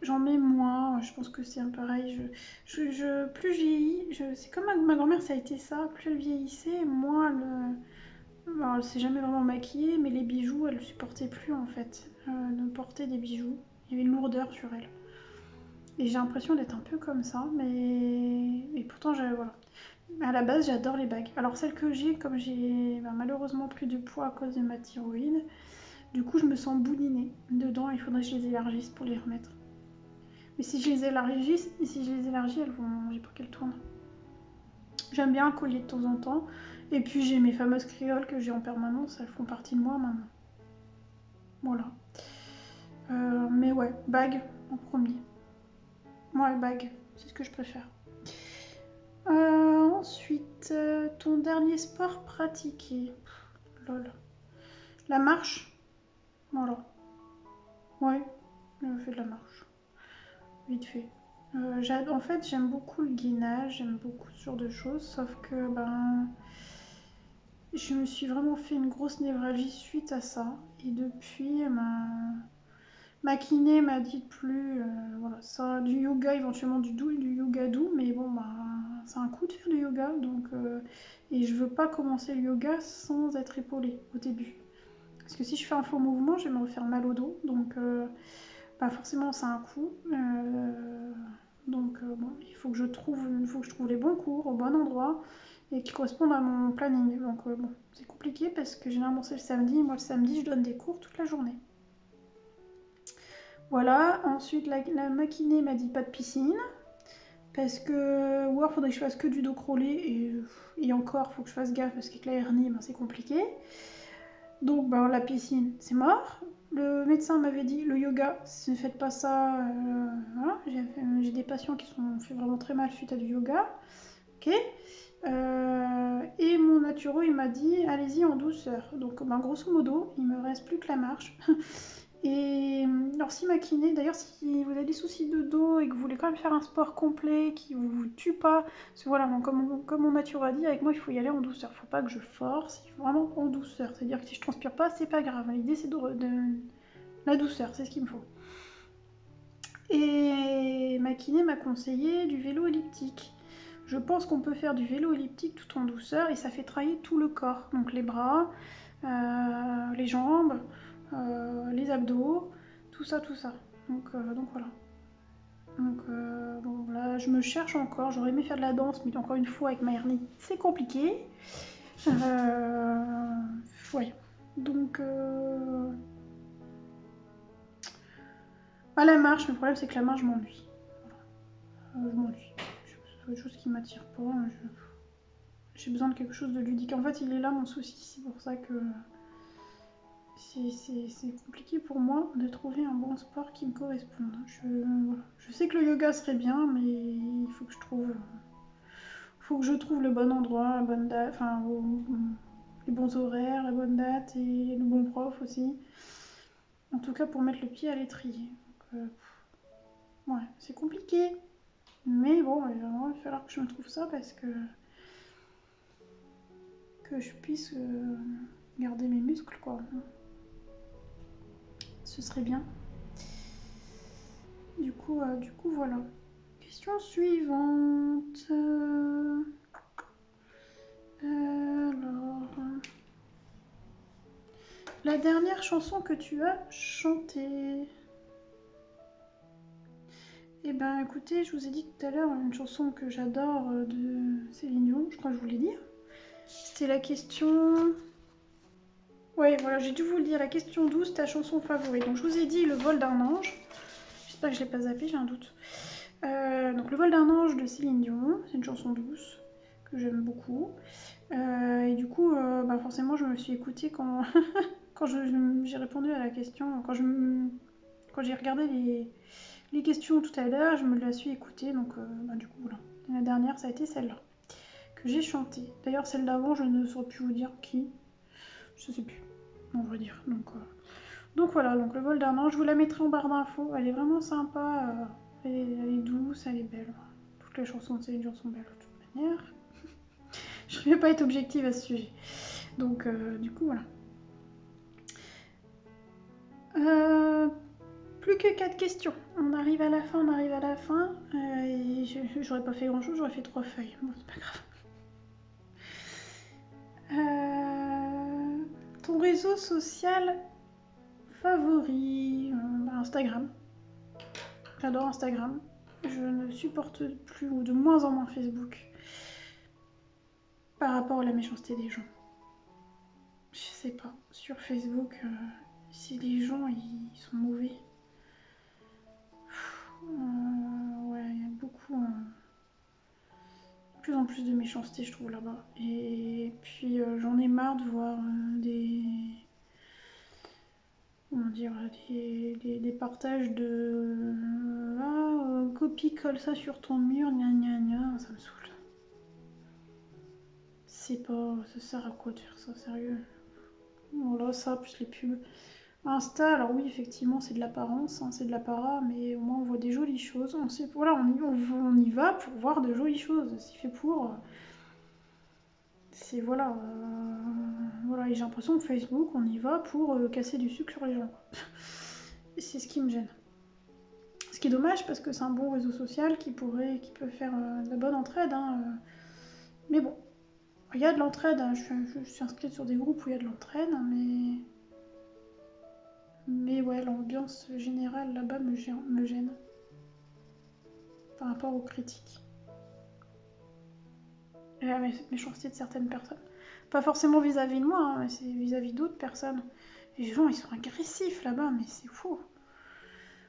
J'en mets moins, je pense que c'est un pareil. Plus je vieillis, c'est comme ma grand-mère, ça a été ça. Plus elle vieillissait, moins elle s'est jamais vraiment maquillée, mais les bijoux, elle ne supportait plus en fait de porter des bijoux. Il y avait une lourdeur sur elle. Et j'ai l'impression d'être un peu comme ça, mais pourtant, voilà. À la base, j'adore les bagues. Alors celles que j'ai, comme j'ai malheureusement pris du poids à cause de ma thyroïde, du coup je me sens boulinée dedans, il faudrait que je les élargisse pour les remettre. Mais si je les élargis, elles vont, j'ai peur qu'elles tournent. J'aime bien un collier de temps en temps. Et puis j'ai mes fameuses créoles que j'ai en permanence, elles font partie de moi maintenant. Voilà. Mais ouais, bague en premier. Ouais, bague, c'est ce que je préfère. Ensuite, ton dernier sport pratiqué. Lol. La marche. Voilà. Ouais, je fais de la marche. Vite fait. En fait, j'aime beaucoup le gainage, j'aime beaucoup ce genre de choses, sauf que je me suis vraiment fait une grosse névralgie suite à ça. Et depuis, ma kiné m'a dit de plus, voilà, ça, du yoga éventuellement du yoga doux, mais bon, c'est un coup de faire du yoga, donc et je veux pas commencer le yoga sans être épaulée au début. Parce que si je fais un faux mouvement, je vais me refaire mal au dos, donc forcément c'est un coup. Donc bon, il faut que je trouve les bons cours au bon endroit et qui correspondent à mon planning. Donc bon, c'est compliqué parce que généralement c'est le samedi, et moi le samedi je donne des cours toute la journée. Voilà, ensuite la maquinée m'a dit pas de piscine. Parce que, ou alors faudrait que je fasse que du dos crawlé et encore faut que je fasse gaffe parce qu'avec la hernie c'est compliqué. Donc la piscine c'est mort. Le médecin m'avait dit le yoga, ne faites pas ça. Voilà. J'ai des patients qui sont fait vraiment très mal suite à du yoga. Ok. Et mon naturo il m'a dit allez-y en douceur. Donc grosso modo il me reste plus que la marche. Et alors si ma kiné, d'ailleurs si vous avez des soucis de dos et que vous voulez quand même faire un sport complet qui vous tue pas, parce que voilà, comme mon nature a dit, avec moi il faut y aller en douceur, faut pas que je force, il faut vraiment en douceur, c'est-à-dire que si je transpire pas c'est pas grave, l'idée c'est de la douceur, c'est ce qu'il me faut. Et ma kiné m'a conseillé du vélo elliptique. Je pense qu'on peut faire du vélo elliptique tout en douceur et ça fait travailler tout le corps, donc les bras, les jambes, les abdos, tout ça. Donc voilà. Donc bon, là, je me cherche encore. J'aurais aimé faire de la danse, mais encore une fois, avec ma hernie, c'est compliqué. Ouais. Donc, la marche, le problème, c'est que la marche, je m'ennuie. Je m'ennuie. C'est quelque chose qui m'attire pas. J'ai besoin de quelque chose de ludique. En fait, il est là mon souci. C'est pour ça que c'est compliqué pour moi de trouver un bon sport qui me corresponde. Je sais que le yoga serait bien, mais il faut que je trouve le bon endroit, la bonne date, enfin les bons horaires, la bonne date et le bon prof aussi. En tout cas pour mettre le pied à l'étrier. Ouais, c'est compliqué. Mais bon, il va falloir que je me trouve ça parce que je puisse garder mes muscles quoi. ce serait bien. Du coup, voilà. Question suivante. Alors, la dernière chanson que tu as chantée. Eh ben, écoutez, je vous ai dit tout à l'heure une chanson que j'adore de Céline Dion, je crois que je vous l'ai dit. C'était la question... Ouais, voilà, j'ai dû vous le dire, la question 12, ta chanson favorite. Donc je vous ai dit Le vol d'un ange. J'espère que je ne l'ai pas zappé, j'ai un doute. Donc Le vol d'un ange de Céline Dion, c'est une chanson douce que j'aime beaucoup. Et du coup, bah forcément, je me suis écoutée quand, quand j'ai répondu à la question, quand j'ai regardé les questions tout à l'heure, je me la suis écoutée, donc bah, du coup, voilà. Et la dernière, ça a été celle-là, que j'ai chantée. D'ailleurs, celle d'avant, je ne saurais plus vous dire qui. Je sais plus, on va dire. Donc voilà, donc Le vol d'un ange, je vous la mettrai en barre d'infos. Elle est vraiment sympa, elle est douce, elle est belle. Toutes les chansons de Céline Dion sont belles de toute manière. Je ne vais pas être objective à ce sujet. Donc du coup, voilà. Plus que 4 questions. On arrive à la fin, et j'aurais pas fait grand chose, j'aurais fait 3 feuilles. Bon, c'est pas grave. Ton réseau social favori? Instagram. J'adore Instagram. Je ne supporte plus, ou de moins en moins, Facebook. Par rapport à la méchanceté des gens. Je sais pas. Sur Facebook, si les gens ils sont mauvais. Ouais, il y a beaucoup. De plus en plus de méchanceté, je trouve, là-bas. Et puis j'en ai marre de voir des. Comment dire, des partages de. Copie-colle ça sur ton mur, gna gna gna, ça me saoule. C'est pas. Ça sert à quoi de faire ça, sérieux? Voilà, ça, plus les pubs. Insta, alors oui, effectivement, c'est de l'apparence, hein, c'est de l'apparat, mais au moins on voit des jolies choses. On sait, voilà, on y va pour voir de jolies choses. C'est fait pour. C'est voilà, voilà. Et j'ai l'impression que Facebook, on y va pour casser du sucre sur les gens. Et c'est ce qui me gêne. Ce qui est dommage parce que c'est un bon réseau social qui peut faire de la bonne entraide. Hein, mais bon, il y a de l'entraide. Hein, je suis inscrite sur des groupes où il y a de l'entraide, mais ouais, l'ambiance générale là-bas me gêne par rapport aux critiques et à la méchanceté de certaines personnes. Pas forcément vis-à-vis de moi, hein, mais c'est vis-à-vis d'autres personnes. Et les gens, ils sont agressifs là-bas, mais c'est fou.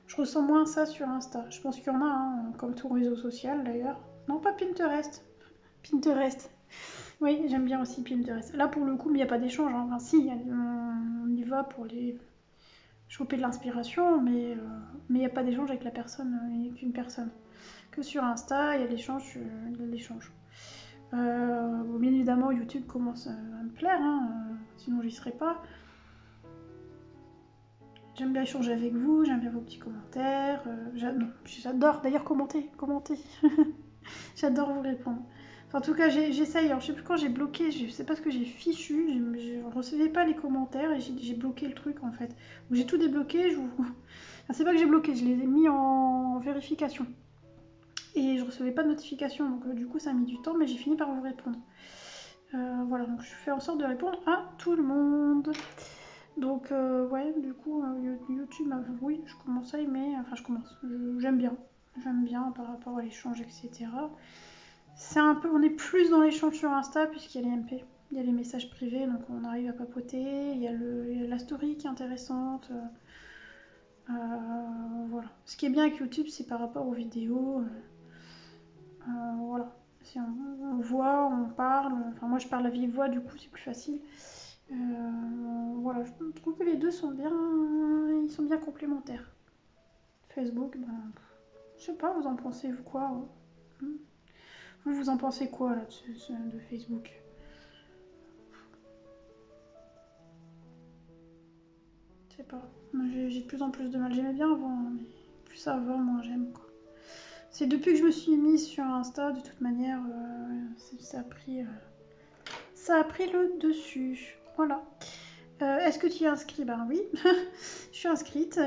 Je ressens moins ça sur Insta. Je pense qu'il y en a, hein, comme tout réseau social d'ailleurs. Non, pas Pinterest. Pinterest. Oui, j'aime bien aussi Pinterest. Là, pour le coup, il n'y a pas d'échange. Hein. Enfin, si, on y va pour les choper de l'inspiration, mais il n'y a pas d'échange avec la personne, avec une personne. Que sur Insta, il y a l'échange. Bien évidemment, YouTube commence à me plaire, hein, sinon j'y serais pas. J'aime bien échanger avec vous, j'aime bien vos petits commentaires. J'adore d'ailleurs commenter. J'adore vous répondre. Enfin, en tout cas, j'essaye. Alors, je sais plus quand j'ai bloqué, je sais pas ce que j'ai fichu. Je ne recevais pas les commentaires et j'ai bloqué le truc en fait. Donc, j'ai tout débloqué. Enfin, c'est pas que j'ai bloqué, je les ai mis en vérification. Et je recevais pas de notification, donc du coup, ça a mis du temps, mais j'ai fini par vous répondre. Voilà, donc je fais en sorte de répondre à tout le monde. Donc, ouais, du coup, YouTube, oui, je commence à aimer. Enfin, j'aime bien. J'aime bien par rapport à l'échange, etc. C'est un peu, on est plus dans l'échange sur Insta puisqu'il y a les MP, il y a les messages privés, donc on arrive à papoter. Il y a la story qui est intéressante. Voilà. Ce qui est bien avec YouTube, c'est par rapport aux vidéos. Voilà. Si on voit, on parle. Enfin, moi, je parle à vive voix, du coup, c'est plus facile. Voilà, je trouve que les deux sont bien, ils sont bien complémentaires. Facebook, ben, je sais pas, vous en pensez quoi? Vous en pensez quoi là de Facebook? Je sais pas. J'ai de plus en plus de mal. J'aimais bien avant, hein, mais plus ça va, moins j'aime quoi. C'est depuis que je me suis mise sur Insta, de toute manière, ça a pris le dessus. Voilà. Est-ce que tu es inscrit? Ben oui, je suis inscrite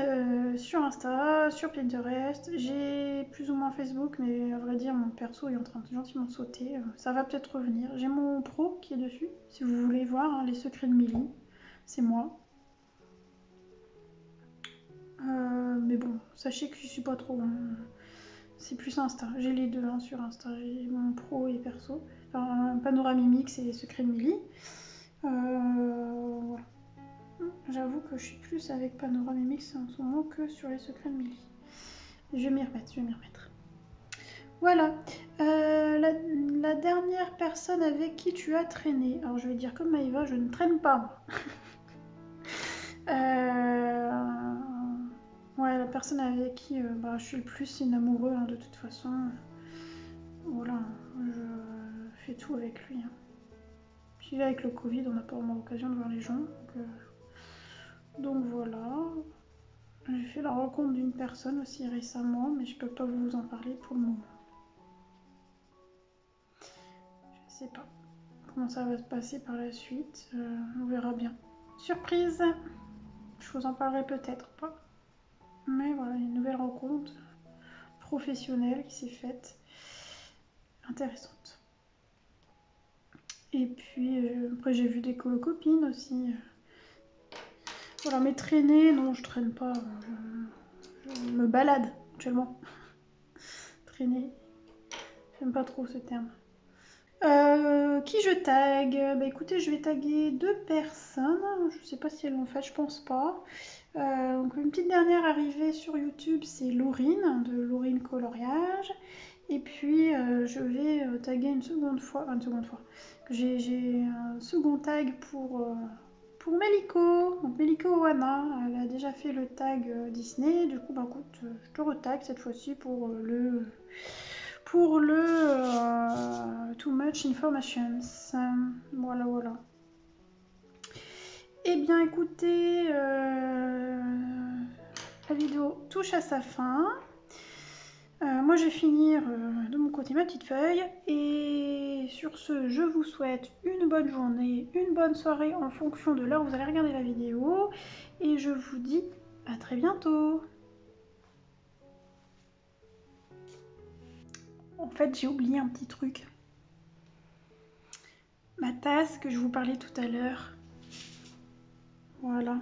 sur Insta, sur Pinterest, j'ai plus ou moins Facebook, mais à vrai dire mon perso est en train de gentiment sauter, ça va peut-être revenir. J'ai mon pro qui est dessus, si vous voulez voir, hein, les secrets de Milly, c'est moi. Mais bon, sachez que je suis pas trop, hein. C'est plus Insta, j'ai les deux hein, sur Insta, j'ai mon pro et perso, enfin Panoramimix et les secrets de Milly. Voilà. J'avoue que je suis plus avec Panoramimix en ce moment que sur les secrets de Milly. Je vais m'y remettre. Voilà. La dernière personne avec qui tu as traîné. Alors je vais dire comme Maëva, je ne traîne pas. Ouais, la personne avec qui je suis le plus inamoureux hein, de toute façon. Voilà, je fais tout avec lui. Hein. Puis là avec le Covid, on n'a pas vraiment l'occasion de voir les gens. Donc voilà. J'ai fait la rencontre d'une personne aussi récemment, mais je peux pas vous en parler pour le moment. Je sais pas comment ça va se passer par la suite, on verra bien. Surprise! Je vous en parlerai peut-être pas. Mais voilà, une nouvelle rencontre professionnelle qui s'est faite. Intéressante. Et puis après j'ai vu des copines aussi. Voilà, mais traîner, non je traîne pas. Je me balade actuellement. Traîner, j'aime pas trop ce terme. Qui je tag? Bah écoutez, je vais taguer 2 personnes. Je sais pas si elles l'ont fait, je pense pas. Donc une petite dernière arrivée sur YouTube, c'est Laurine, de Laurine Coloriage. Et puis je vais taguer une seconde fois. J'ai un second tag pour Meliko. Donc Meliko Oana, elle a déjà fait le tag Disney. Du coup, bah écoute, je te retag cette fois-ci pour le Too Much Informations. Voilà. Eh bien écoutez, la vidéo touche à sa fin. Moi je vais finir de mon côté ma petite feuille. Et sur ce, je vous souhaite une bonne journée, une bonne soirée en fonction de l'heure où vous allez regarder la vidéo. Et je vous dis à très bientôt. En fait, j'ai oublié un petit truc. Ma tasse que je vous parlais tout à l'heure. Voilà.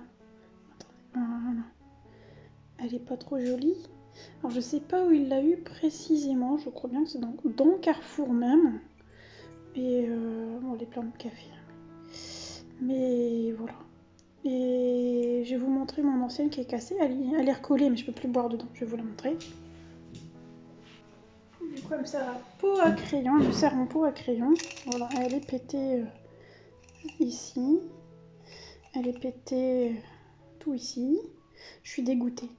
Elle est pas trop jolie. Alors je sais pas où il l'a eu précisément. Je crois bien que c'est dans Carrefour même. Et bon, les plans de café. Mais voilà. Et je vais vous montrer mon ancienne qui est cassée. Elle est recollée, mais je peux plus boire dedans. Je vais vous la montrer. Du coup, elle me sert à pot à crayon. Je sers mon pot à crayon. Voilà, elle est pétée ici. Elle est pétée tout ici. Je suis dégoûtée.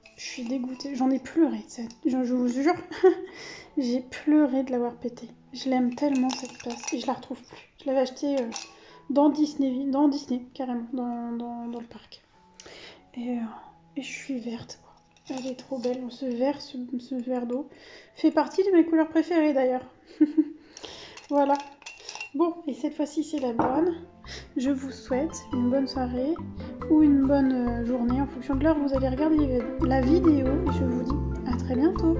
J'en ai pleuré. Je vous jure, j'ai pleuré de l'avoir pétée. Je l'aime tellement cette tasse et je la retrouve plus. Je l'avais achetée dans Disney, carrément, dans le parc. Et je suis verte. Quoi. Elle est trop belle. Ce verre d'eau fait partie de mes couleurs préférées d'ailleurs. Voilà. Bon, et cette fois-ci c'est la bonne. Je vous souhaite une bonne soirée ou une bonne journée en fonction de l'heure où vous allez regarder la vidéo. Et je vous dis à très bientôt.